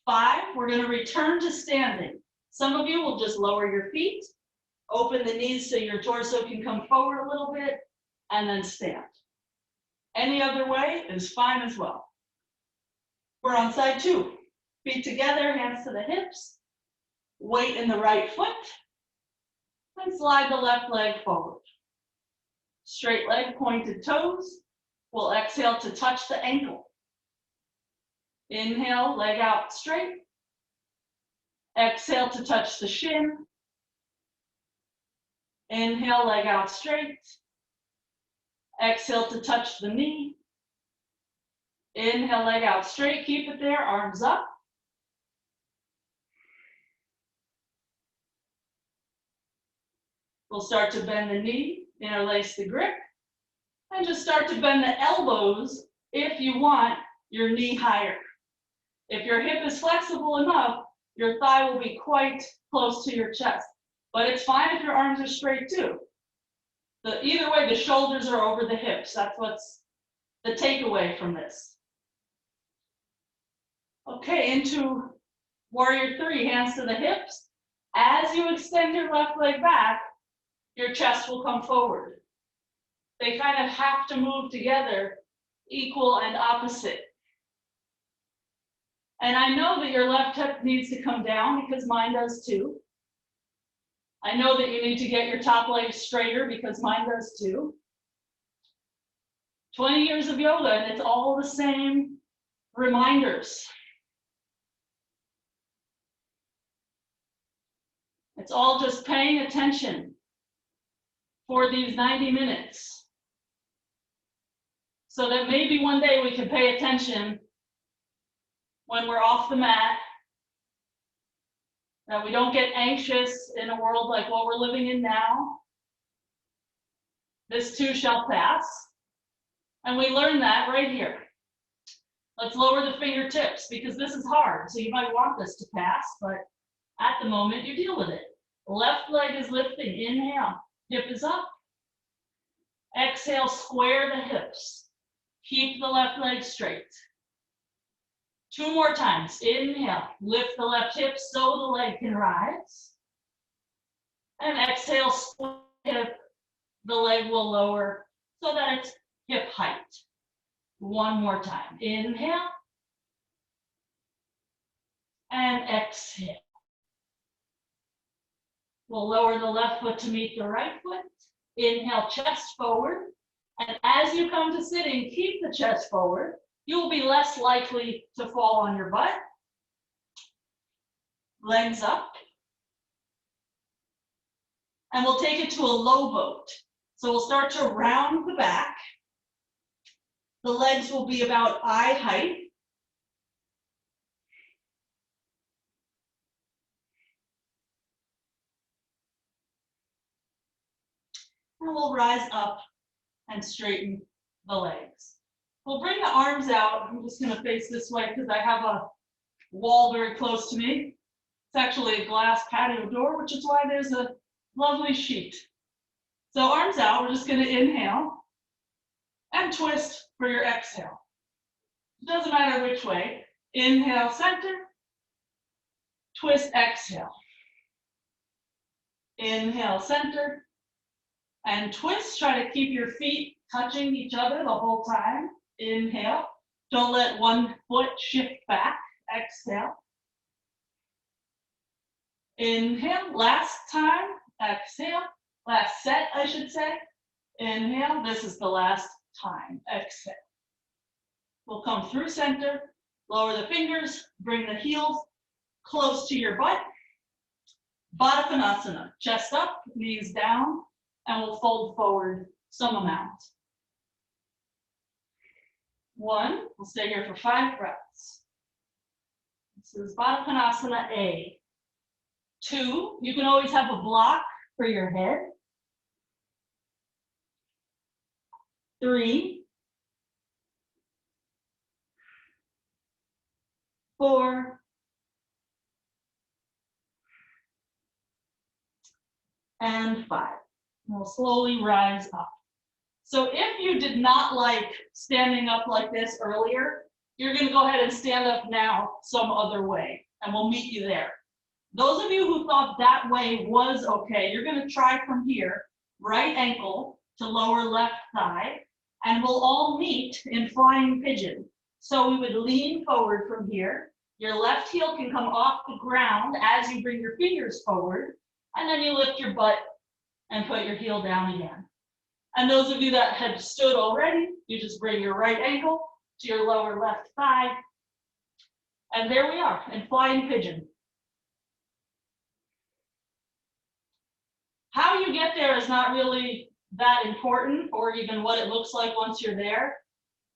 5. We're going to return to standing. Some of you will just lower your feet, open the knees so your torso can come forward a little bit, and then stand. Any other way is fine as well. We're on side 2. Feet together, hands to the hips, weight in the right foot, and slide the left leg forward. Straight leg, pointed toes. We'll exhale to touch the ankle. Inhale, leg out straight. Exhale to touch the shin. Inhale, leg out straight. Exhale to touch the knee. Inhale, leg out straight. Keep it there, arms up. We'll start to bend the knee, interlace the grip, and just start to bend the elbows if you want your knee higher. If your hip is flexible enough, your thigh will be quite close to your chest. But it's fine if your arms are straight too. Either way, the shoulders are over the hips. That's what's the takeaway from this. Okay, into warrior 3, hands to the hips. As you extend your left leg back, your chest will come forward. They kind of have to move together, equal and opposite. And I know that your left hip needs to come down because mine does too. I know that you need to get your top leg straighter because mine does too. 20 years of yoga and it's all the same reminders. It's all just paying attention for these 90 minutes. so that maybe one day we can pay attention when we're off the mat, that we don't get anxious in a world like what we're living in now. This too shall pass. And we learn that right here. Let's lower the fingertips because this is hard. So you might want this to pass, but at the moment you deal with it. Left leg is lifting. Inhale, hip is up. Exhale, square the hips. Keep the left leg straight. 2 more times. Inhale, lift the left hip so the leg can rise. And exhale, square the hip. The leg will lower so that it's hip height. 1 more time. Inhale. And exhale. We'll lower the left foot to meet the right foot. Inhale, chest forward. And as you come to sitting, keep the chest forward. You will be less likely to fall on your butt. Legs up. And we'll take it to a low boat. So we'll start to round the back. The legs will be about eye height. And we'll rise up and straighten the legs. We'll bring the arms out. I'm just going to face this way because I have a wall very close to me. It's actually a glass patio door, which is why there's a lovely sheet. So arms out, we're just going to inhale and twist for your exhale. It doesn't matter which way. Inhale, center, twist, exhale. Inhale, center, and twist. Try to keep your feet touching each other the whole time. Inhale. Don't let one foot shift back. Exhale. Inhale. Last time. Exhale. Last set, I should say. Inhale. This is the last time. Exhale. We'll come through center. Lower the fingers. Bring the heels close to your butt. Baddha Konasana. Chest up, knees down, and we'll fold forward some amount. 1, we'll stay here for 5 breaths. This is Baddha Konasana A. 2, you can always have a block for your head. 3, 4, and 5. We'll slowly rise up. So if you did not like standing up like this earlier, you're going to go ahead and stand up now some other way, and we'll meet you there. Those of you who thought that way was okay, you're going to try from here, right ankle to lower left thigh, and we'll all meet in flying pigeon. So we would lean forward from here. Your left heel can come off the ground as you bring your fingers forward, and then you lift your butt and put your heel down again. And those of you that had stood already, you just bring your right ankle to your lower left thigh. And there we are in flying pigeon. How you get there is not really that important, or even what it looks like once you're there.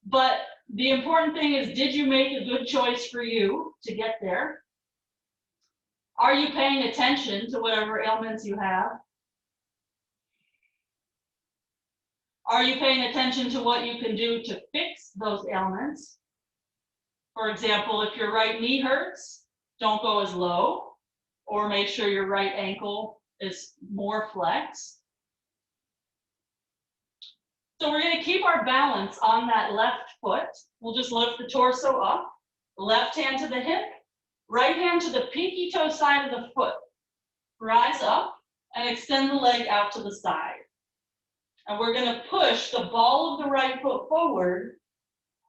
But the important thing is, did you make a good choice for you to get there? Are you paying attention to whatever ailments you have? Are you paying attention to what you can do to fix those ailments? For example, if your right knee hurts, don't go as low, or make sure your right ankle is more flexed. So we're going to keep our balance on that left foot. We'll just lift the torso up, left hand to the hip, right hand to the pinky toe side of the foot. Rise up and extend the leg out to the side. And we're going to push the ball of the right foot forward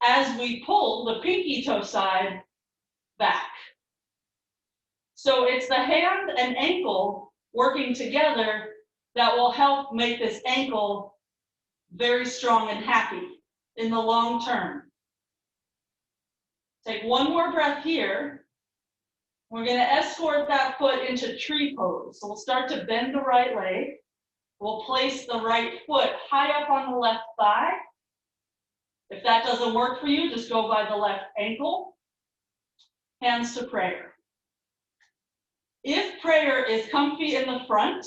as we pull the pinky toe side back. So it's the hand and ankle working together that will help make this ankle very strong and happy in the long term. Take 1 more breath here. We're going to escort that foot into tree pose. So we'll start to bend the right leg. We'll place the right foot high up on the left thigh. If that doesn't work for you, just go by the left ankle, hands to prayer. If prayer is comfy in the front,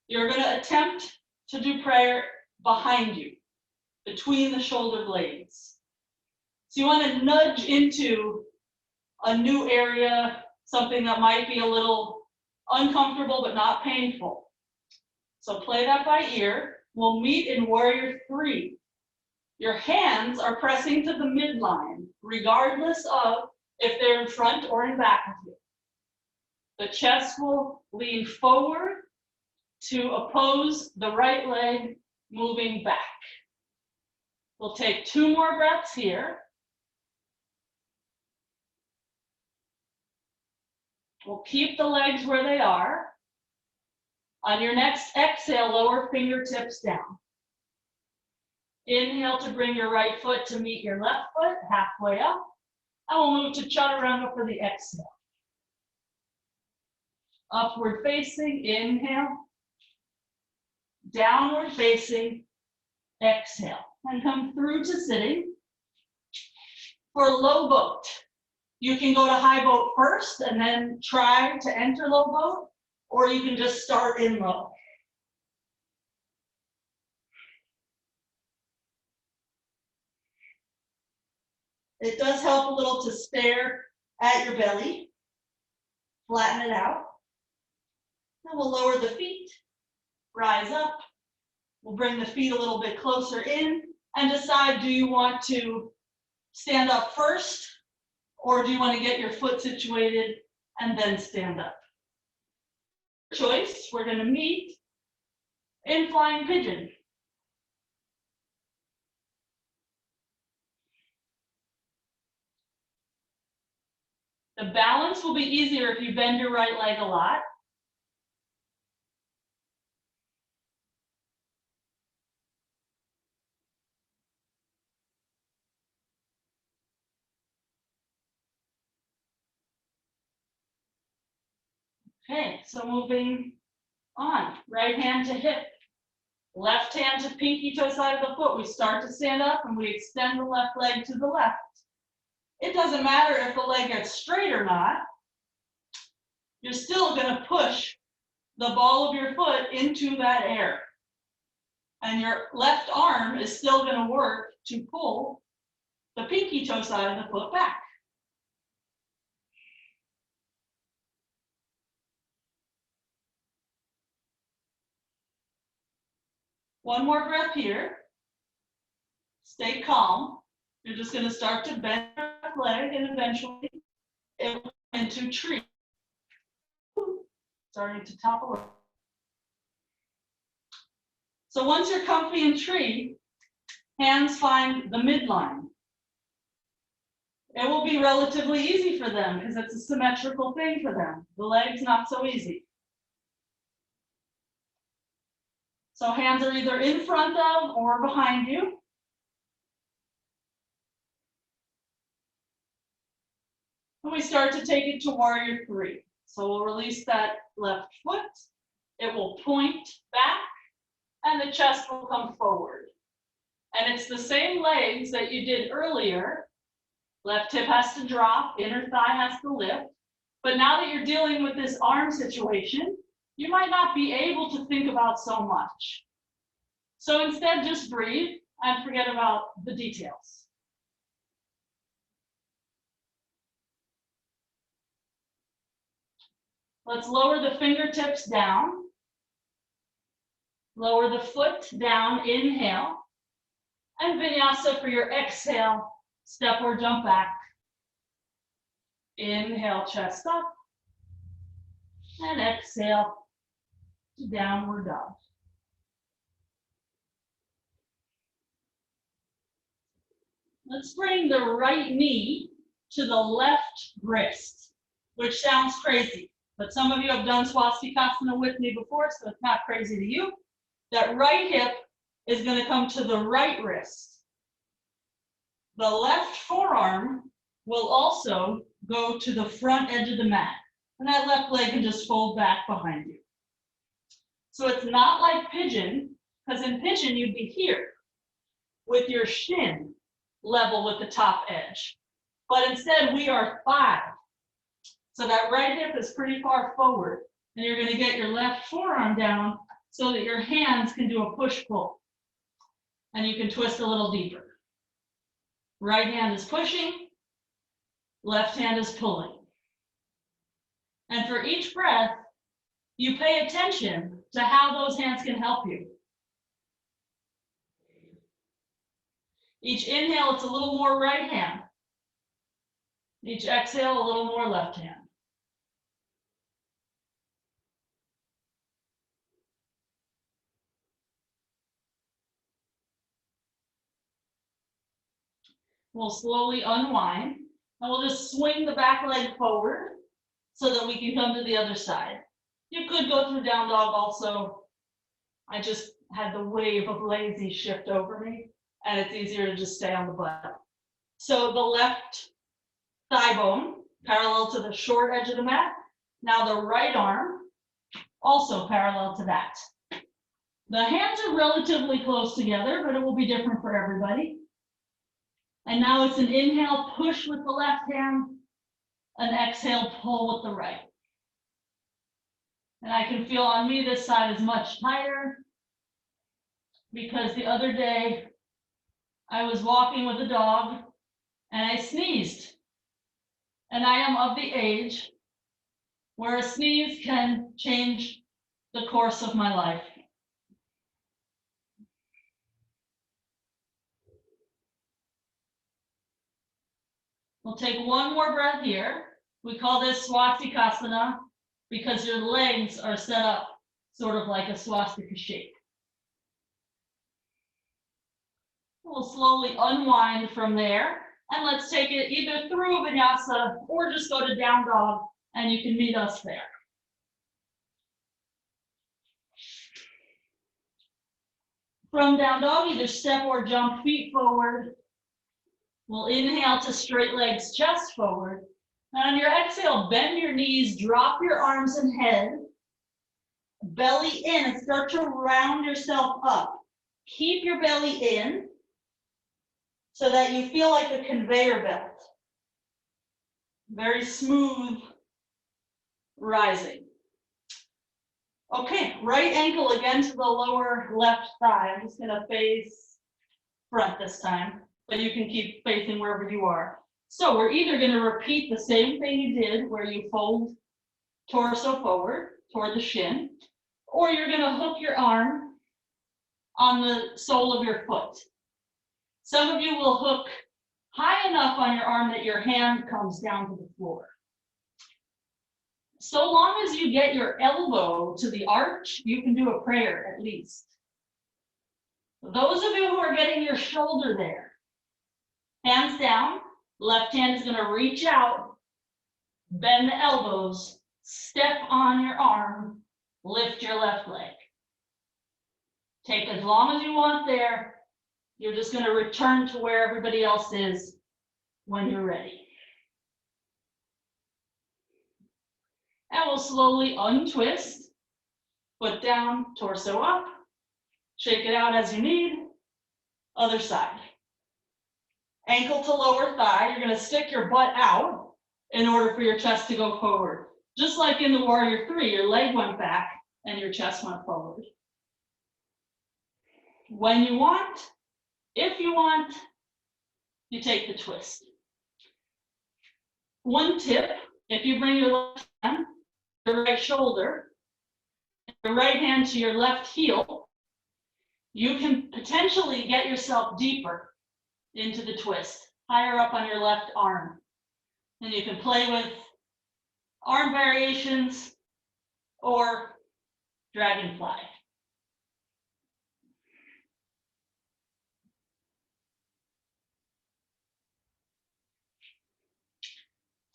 you're going to attempt to do prayer behind you, between the shoulder blades. So you want to nudge into a new area, something that might be a little uncomfortable but not painful. So play that by ear. We'll meet in Warrior 3. Your hands are pressing to the midline, regardless of if they're in front or in back of you. The chest will lean forward to oppose the right leg moving back. We'll take 2 more breaths here. We'll keep the legs where they are. On your next exhale, lower fingertips down. Inhale to bring your right foot to meet your left foot, halfway up. And we'll move to chaturanga for the exhale. Upward facing, inhale. Downward facing, exhale. And come through to sitting. For low boat, you can go to high boat first and then try to enter low boat, or you can just start in low. It does help a little to stare at your belly, flatten it out. Then we'll lower the feet, rise up. We'll bring the feet a little bit closer in and decide, do you want to stand up first, or do you want to get your foot situated and then stand up? Choice, we're going to meet in flying pigeon. The balance will be easier if you bend your right leg a lot. Okay, so moving on. Right hand to hip. Left hand to pinky toe side of the foot. We start to stand up and we extend the left leg to the left. It doesn't matter if the leg gets straight or not. You're still going to push the ball of your foot into that air. And your left arm is still going to work to pull the pinky toe side of the foot back. One more breath here. Stay calm. You're just going to start to bend your left leg and eventually it will come into tree. Starting to topple over. So once you're comfy in tree, hands find the midline. It will be relatively easy for them because it's a symmetrical thing for them. The leg's not so easy. So hands are either in front of or behind you. And we start to take it to Warrior 3. So we'll release that left foot. It will point back and the chest will come forward. And it's the same legs that you did earlier. Left hip has to drop, inner thigh has to lift. But now that you're dealing with this arm situation, you might not be able to think about so much. So instead, just breathe and forget about the details. Let's lower the fingertips down. Lower the foot down, inhale. And vinyasa for your exhale, step or jump back. Inhale, chest up. And exhale to downward dog. Let's bring the right knee to the left wrist, which sounds crazy, but some of you have done Swastikasana with me before, so it's not crazy to you. That right hip is going to come to the right wrist. The left forearm will also go to the front edge of the mat, and that left leg can just fold back behind you. So it's not like pigeon, because in pigeon you'd be here with your shin level with the top edge. But instead we are 5. So that right hip is pretty far forward. And you're going to get your left forearm down so that your hands can do a push-pull. And you can twist a little deeper. Right hand is pushing, left hand is pulling. And for each breath, you pay attention to how those hands can help you. Each inhale, it's a little more right hand. Each exhale, a little more left hand. We'll slowly unwind, and we'll just swing the back leg forward so that we can come to the other side. You could go through down dog also. I just had the wave of lazy shift over me, and it's easier to just stay on the butt. So the left thigh bone parallel to the short edge of the mat. Now the right arm also parallel to that. The hands are relatively close together, but it will be different for everybody. And now it's an inhale, push with the left hand, an exhale, pull with the right. And I can feel on me this side is much tighter because the other day I was walking with a dog and I sneezed. And I am of the age where a sneeze can change the course of my life. We'll take one more breath here. We call this Swastikasana because your legs are set up sort of like a swastika shape. We'll slowly unwind from there, and let's take it either through vinyasa or just go to down dog, and you can meet us there. From down dog, either step or jump feet forward. We'll inhale to straight legs, chest forward. And on your exhale, bend your knees, drop your arms and head, belly in, and start to round yourself up. Keep your belly in so that you feel like a conveyor belt. Very smooth rising. Okay, right ankle again to the lower left thigh. I'm just gonna face front this time, but you can keep facing wherever you are. So we're either gonna repeat the same thing you did where you fold torso forward toward the shin, or you're gonna hook your arm on the sole of your foot. Some of you will hook high enough on your arm that your hand comes down to the floor. So long as you get your elbow to the arch, you can do a prayer at least. Those of you who are getting your shoulder there, hands down, left hand is going to reach out, bend the elbows, step on your arm, lift your left leg. Take as long as you want there. You're just going to return to where everybody else is when you're ready. And we'll slowly untwist, foot down, torso up, shake it out as you need, other side. Ankle to lower thigh, you're gonna stick your butt out in order for your chest to go forward. Just like in the Warrior 3, your leg went back and your chest went forward. When you want, if you want, you take the twist. One tip, if you bring your left hand, your right shoulder, your right hand to your left heel, you can potentially get yourself deeper into the twist, higher up on your left arm. And you can play with arm variations or dragonfly.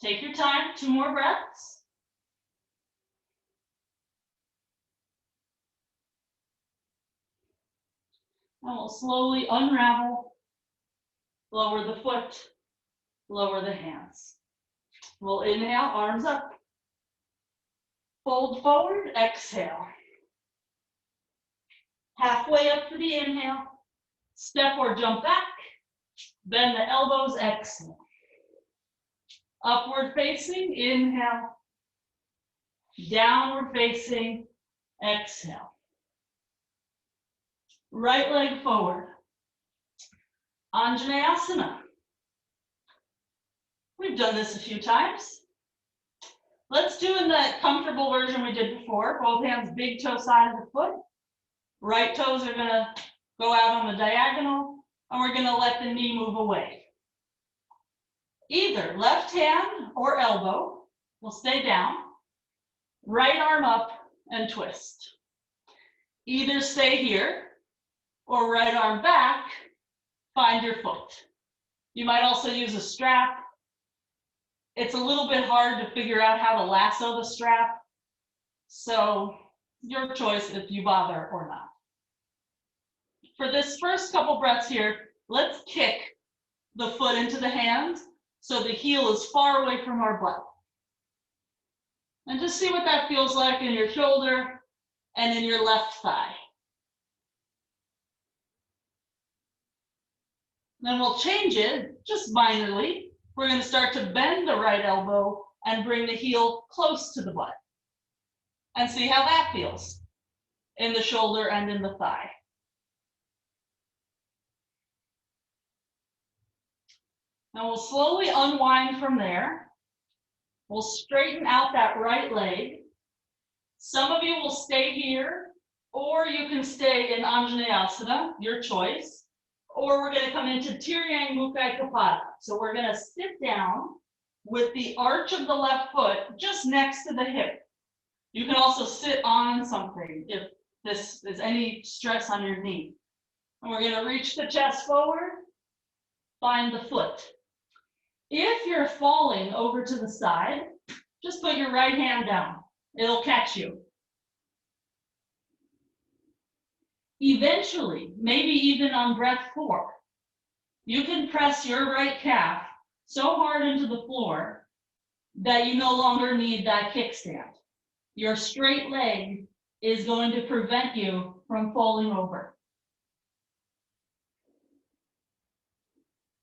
Take your time, 2 more breaths. And we'll slowly unravel, lower the foot, lower the hands. We'll inhale, arms up. Fold forward, exhale. Halfway up for the inhale. Step or jump back. Bend the elbows, exhale. Upward facing, inhale. Downward facing, exhale. Right leg forward. Anjaneyasana. We've done this a few times. Let's do in the comfortable version we did before. Both hands, big toe side of the foot. Right toes are gonna go out on the diagonal, and we're gonna let the knee move away. Either left hand or elbow will stay down. Right arm up and twist. Either stay here or right arm back, find your foot. You might also use a strap. It's a little bit hard to figure out how to lasso the strap. So your choice if you bother or not. For this first couple breaths here, let's kick the foot into the hand so the heel is far away from our butt. And just see what that feels like in your shoulder and in your left thigh. Then we'll change it just minorly. We're going to start to bend the right elbow and bring the heel close to the butt. And see how that feels in the shoulder and in the thigh. Now we'll slowly unwind from there. We'll straighten out that right leg. Some of you will stay here, or you can stay in Anjaneyasana, your choice. Or we're going to come into Tiryang Mukai Kapada. So we're going to sit down with the arch of the left foot just next to the hip. You can also sit on something if this is any stress on your knee. And we're going to reach the chest forward, find the foot. If you're falling over to the side, just put your right hand down. It'll catch you. Eventually, maybe even on breath 4, you can press your right calf so hard into the floor that you no longer need that kickstand. Your straight leg is going to prevent you from falling over.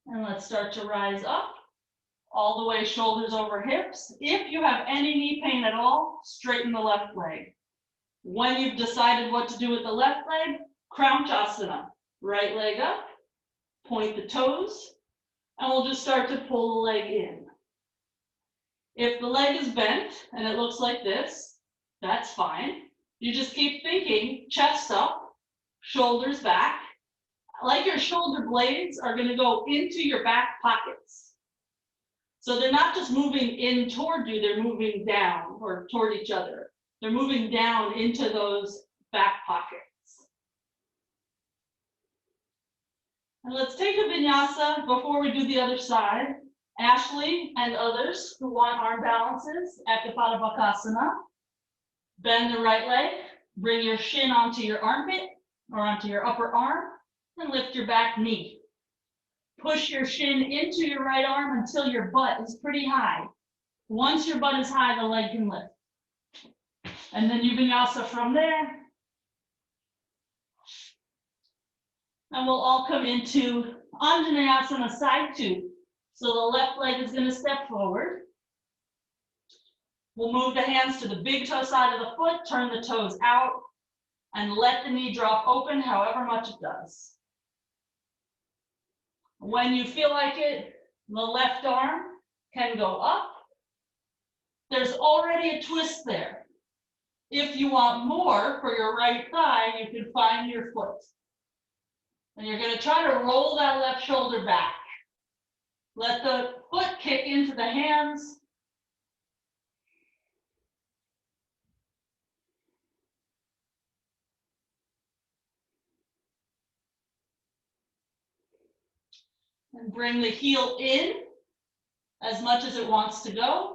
And let's start to rise up, all the way shoulders over hips. If you have any knee pain at all, straighten the left leg. When you've decided what to do with the left leg, Kramchasana. Right leg up, point the toes, and we'll just start to pull the leg in. If the leg is bent and it looks like this, that's fine. You just keep thinking, chest up, shoulders back, like your shoulder blades are going to go into your back pockets. So they're not just moving in toward you, they're moving down or toward each other. They're moving down into those back pockets. And let's take a vinyasa before we do the other side. Ashley and others who want arm balances, Ekapada Bakasana. Bend the right leg, bring your shin onto your armpit or onto your upper arm, and lift your back knee. Push your shin into your right arm until your butt is pretty high. Once your butt is high, the leg can lift. And then you vinyasa from there. And we'll all come into Anjaneyasana side 2. So the left leg is going to step forward. We'll move the hands to the big toe side of the foot, turn the toes out, and let the knee drop open however much it does. When you feel like it, the left arm can go up. There's already a twist there. If you want more for your right thigh, you can find your foot. And you're going to try to roll that left shoulder back. Let the foot kick into the hands. And bring the heel in as much as it wants to go.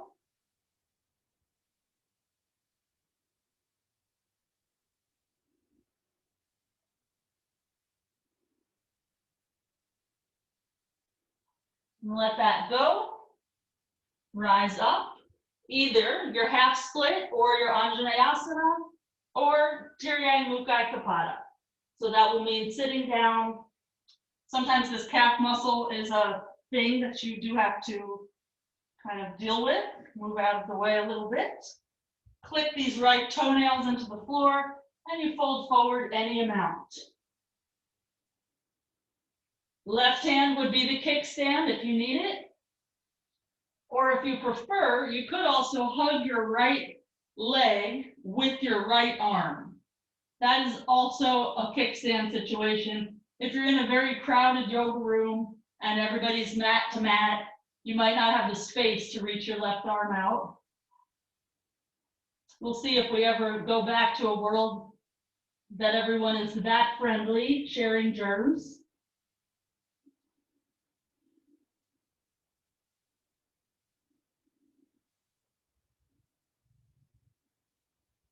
And let that go. Rise up. Either your half split or your Anjaneyasana or Tiryang Mukai Kapada. So that will mean sitting down. Sometimes this calf muscle is a thing that you do have to kind of deal with. Move out of the way a little bit. Click these right toenails into the floor, and you fold forward any amount. Left hand would be the kickstand if you need it. Or if you prefer, you could also hug your right leg with your right arm. That is also a kickstand situation. If you're in a very crowded yoga room and everybody's mat to mat, you might not have the space to reach your left arm out. We'll see if we ever go back to a world that everyone is that friendly, sharing germs.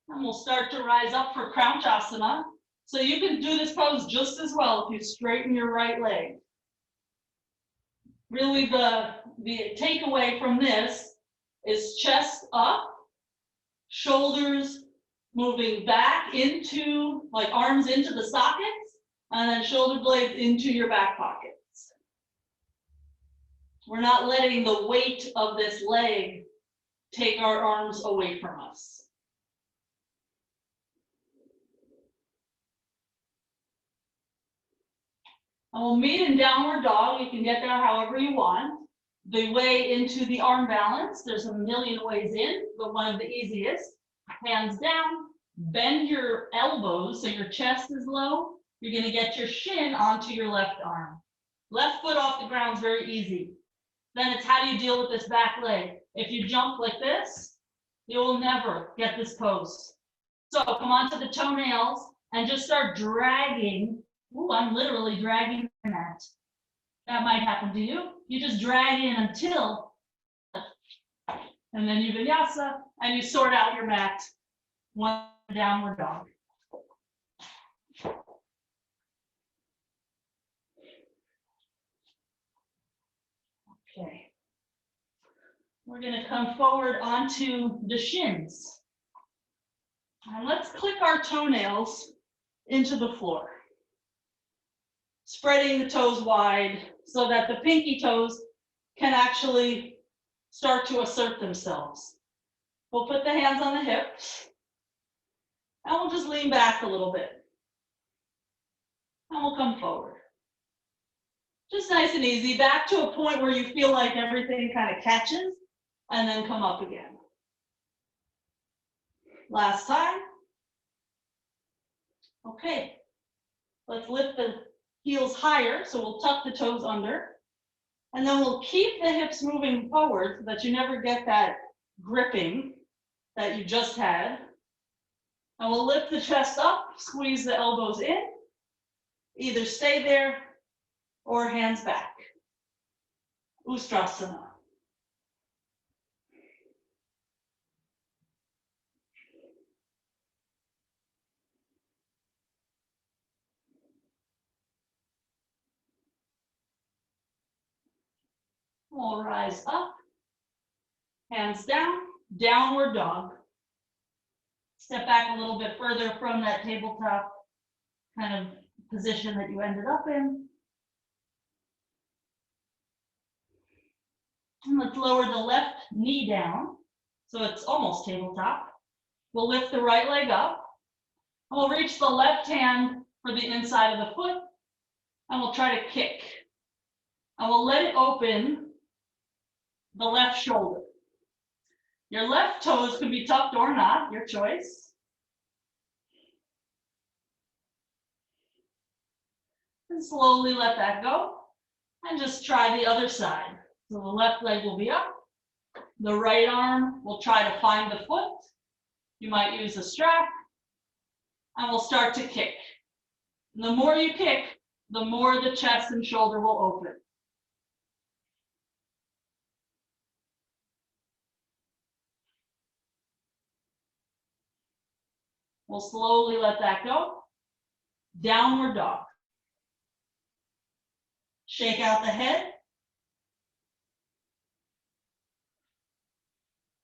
And we'll start to rise up for Kranchasana. So you can do this pose just as well if you straighten your right leg. Really the takeaway from this is chest up, shoulders moving back into, like arms into the sockets, and then shoulder blades into your back pockets. We're not letting the weight of this leg take our arms away from us. And we'll meet in downward dog. You can get there however you want. The way into the arm balance, there's a million ways in, but one of the easiest, hands down, bend your elbows so your chest is low. You're gonna get your shin onto your left arm. Left foot off the ground is very easy. Then it's how do you deal with this back leg? If you jump like this, you will never get this pose. So come onto the toenails and just start dragging. Ooh, I'm literally dragging the mat. That might happen to you. You just drag in until, and then you vinyasa, and you sort out your mat. One downward dog. Okay. We're going to come forward onto the shins. And let's click our toenails into the floor. Spreading the toes wide so that the pinky toes can actually start to assert themselves. We'll put the hands on the hips and we'll just lean back a little bit. And we'll come forward. Just nice and easy, back to a point where you feel like everything kind of catches and then come up again. Last time. Okay, let's lift the heels higher, so we'll tuck the toes under, and then we'll keep the hips moving forward so that you never get that gripping that you just had. And we'll lift the chest up, squeeze the elbows in, either stay there or hands back. Ustrasana. We'll rise up, hands down, downward dog. Step back a little bit further from that tabletop kind of position that you ended up in. And let's lower the left knee down, so it's almost tabletop. We'll lift the right leg up, and we'll reach the left hand for the inside of the foot, and we'll try to kick. And we'll let it open the left shoulder. Your left toes can be tucked or not, your choice. And slowly let that go, and just try the other side. So the left leg will be up, the right arm will try to find the foot. You might use a strap, and we'll start to kick. And the more you kick, the more the chest and shoulder will open. We'll slowly let that go. Downward dog. Shake out the head.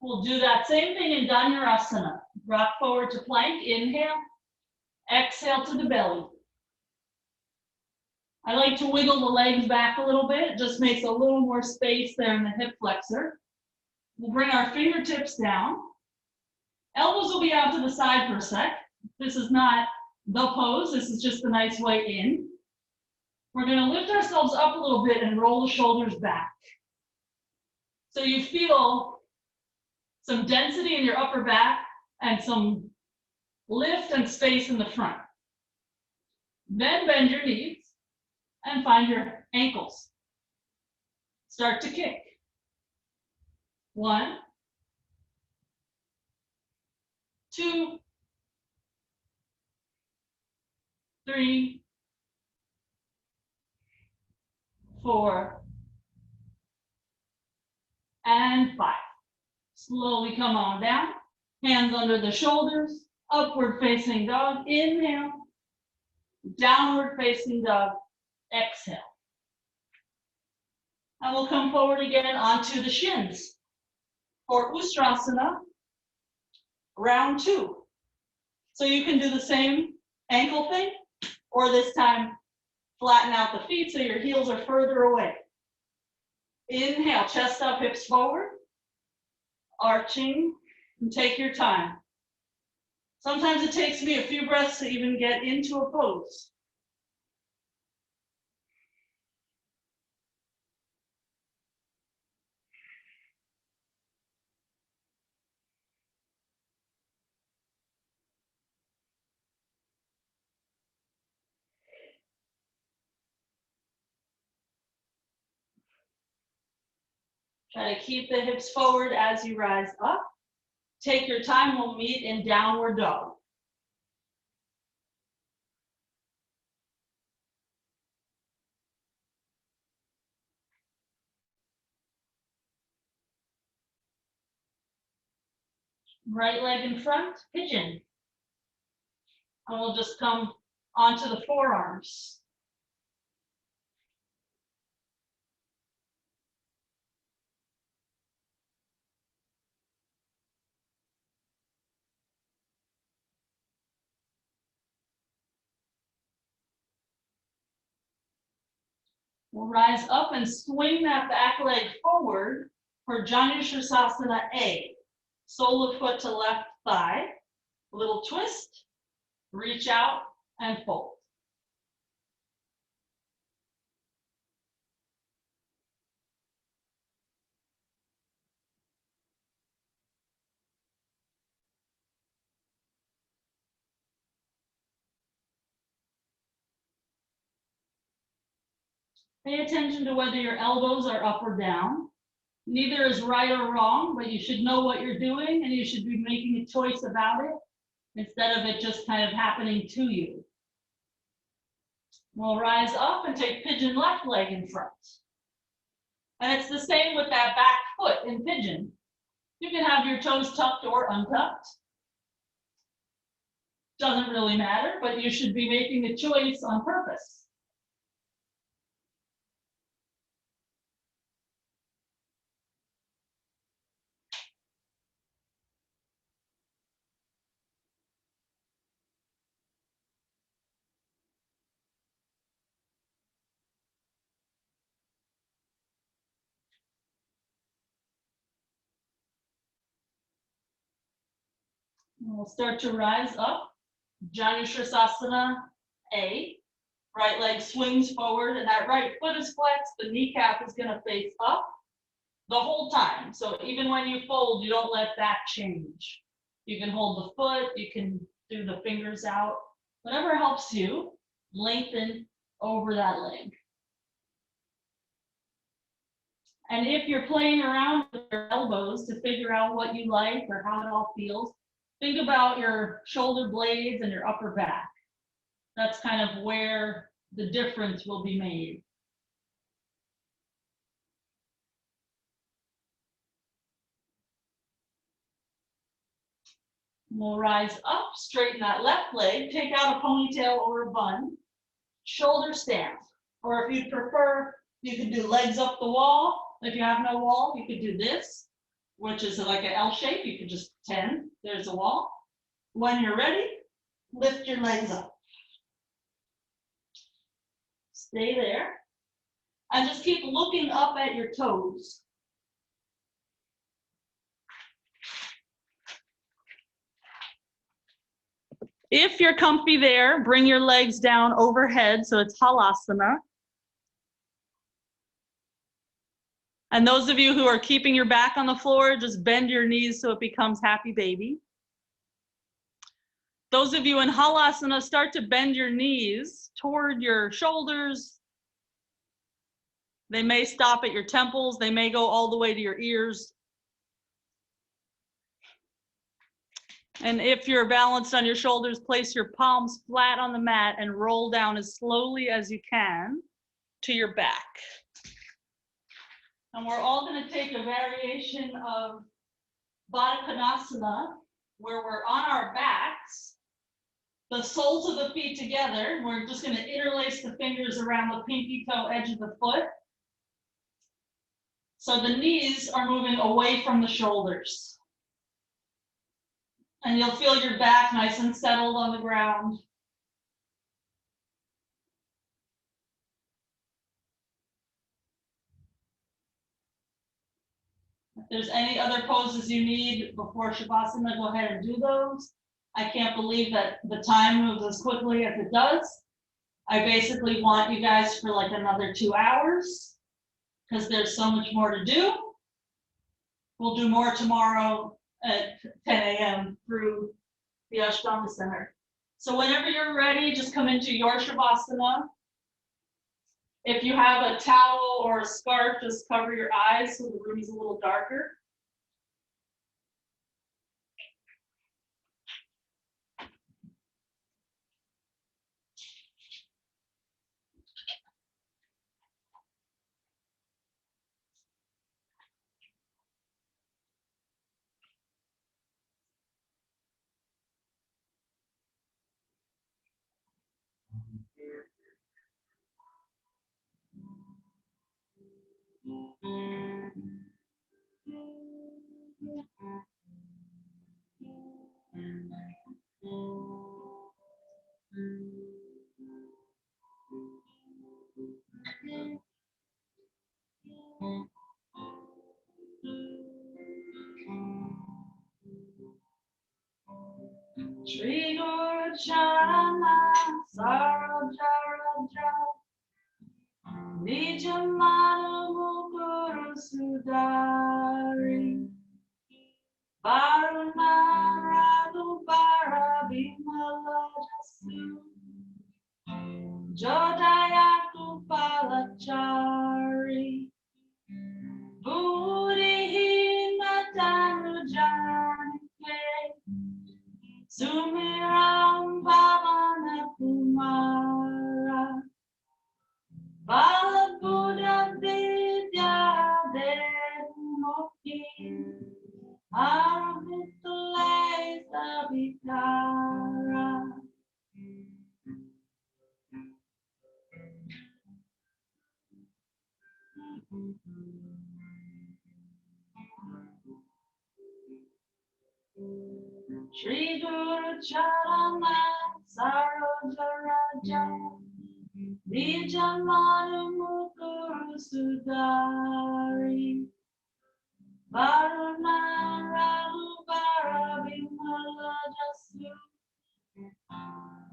We'll do that same thing in Dhanurasana. Rock forward to plank, inhale. Exhale to the belly. I like to wiggle the legs back a little bit. It just makes a little more space there in the hip flexor. We'll bring our fingertips down. Elbows will be out to the side for a sec. This is not the pose. This is just a nice way in. We're going to lift ourselves up a little bit and roll the shoulders back. So you feel some density in your upper back and some lift and space in the front. Then bend your knees and find your ankles. Start to kick. 1, 2, 3, 4, and 5. Slowly come on down. Hands under the shoulders. Upward facing dog. Inhale. Downward facing dog. Exhale. And we'll come forward again onto the shins for Ustrasana, round 2. So you can do the same ankle thing, or this time flatten out the feet so your heels are further away. Inhale, chest up, hips forward, arching, and take your time. Sometimes it takes me a few breaths to even get into a pose. Try to keep the hips forward as you rise up. Take your time, we'll meet in downward dog. Right leg in front, pigeon. And we'll just come onto the forearms. We'll rise up and swing that back leg forward for Janushirasana A. Sole of foot to left thigh, a little twist, reach out and fold. Pay attention to whether your elbows are up or down. Neither is right or wrong, but you should know what you're doing and you should be making a choice about it instead of it just kind of happening to you. We'll rise up and take pigeon left leg in front. And it's the same with that back foot in pigeon. You can have your toes tucked or untucked. Doesn't really matter, but you should be making a choice on purpose. We'll start to rise up. Janushirasana A. Right leg swings forward and that right foot is flexed. The kneecap is going to face up the whole time. So even when you fold, you don't let that change. You can hold the foot, you can do the fingers out, whatever helps you lengthen over that leg. And if you're playing around with your elbows to figure out what you like or how it all feels, think about your shoulder blades and your upper back. That's kind of where the difference will be made. We'll rise up, straighten that left leg, take out a ponytail or a bun, shoulder stand. Or if you prefer, you could do legs up the wall. If you have no wall, you could do this, which is like an L shape. You could just pretend there's a wall. When you're ready, lift your legs up. Stay there. And just keep looking up at your toes. If you're comfy there, bring your legs down overhead, so it's Halasana. And those of you who are keeping your back on the floor, just bend your knees so it becomes happy baby. Those of you in Halasana, start to bend your knees toward your shoulders. They may stop at your temples. They may go all the way to your ears. And if you're balanced on your shoulders, place your palms flat on the mat and roll down as slowly as you can to your back. And we're all going to take a variation of Baddha Konasana, where we're on our backs, the soles of the feet together. We're just going to interlace the fingers around the pinky toe edge of the foot. So the knees are moving away from the shoulders. And you'll feel your back nice and settled on the ground. If there's any other poses you need before Shavasana, go ahead and do those. I can't believe that the time moves as quickly as it does. I basically want you guys for like another 2 hours because there's so much more to do. We'll do more tomorrow at 10 a.m. through the Ashtanga Center. So whenever you're ready, just come into your Shavasana. If you have a towel or a scarf, just cover your eyes so the room is a little darker. Shri Guru Charana Sarajaraja Nijamanu Mukuru Sudari Varuna Radu Bara Bimala Jasu Jodayaku Palachari Buri Natanu Janike Sumiram Bhavana Kumara Bala Buddha Vidya Devmukhi Arahantule Sabhikara Shri Guru Charana Sarojaraja Nijamanu Mukuru Sudari Varuna Rahubara Bimala Jasu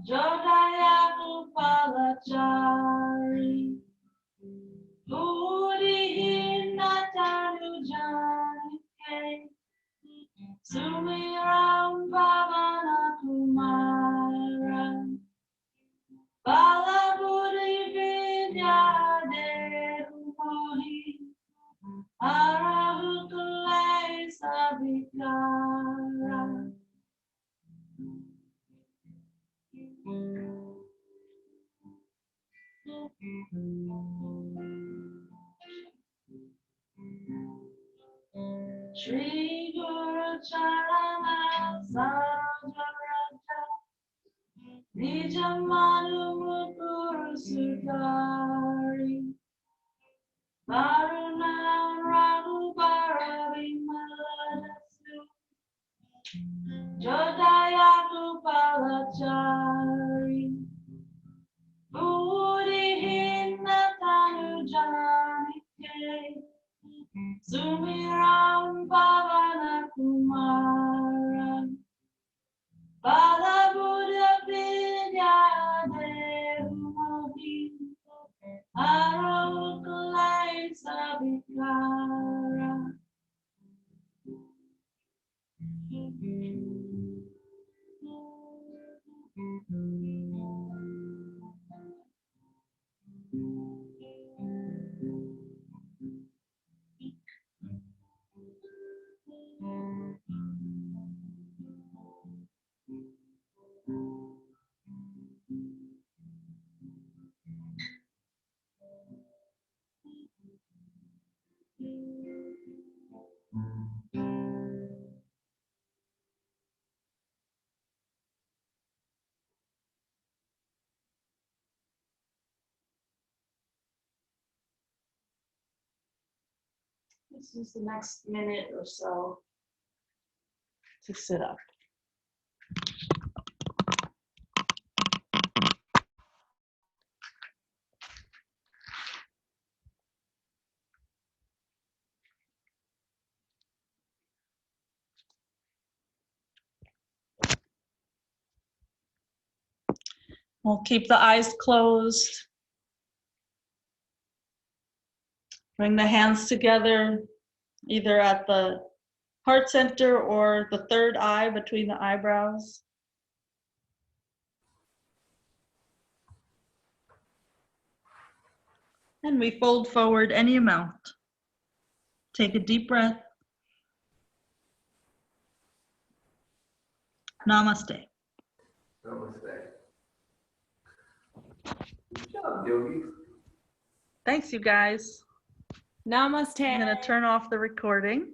Jodayaku Palachari Budi Natanu Janike Sumiram Bhavana Kumara Bala Buddhi Vidya Devmohi Arahutule Sabhikara Shri Guru Charana Sarajaraja Nijamanu Mukuru Sudari Varuna Rahubara Bimala Jasu Jodayaku Palachari Buddhi Let's use the next minute or so to sit up. We'll keep the eyes closed. Bring the hands together, either at the heart center or the third eye between the eyebrows. And we fold forward any amount. Take a deep breath. Namaste. Namaste. Good job, Yogi. Thanks, you guys. Namaste. I'm going to turn off the recording.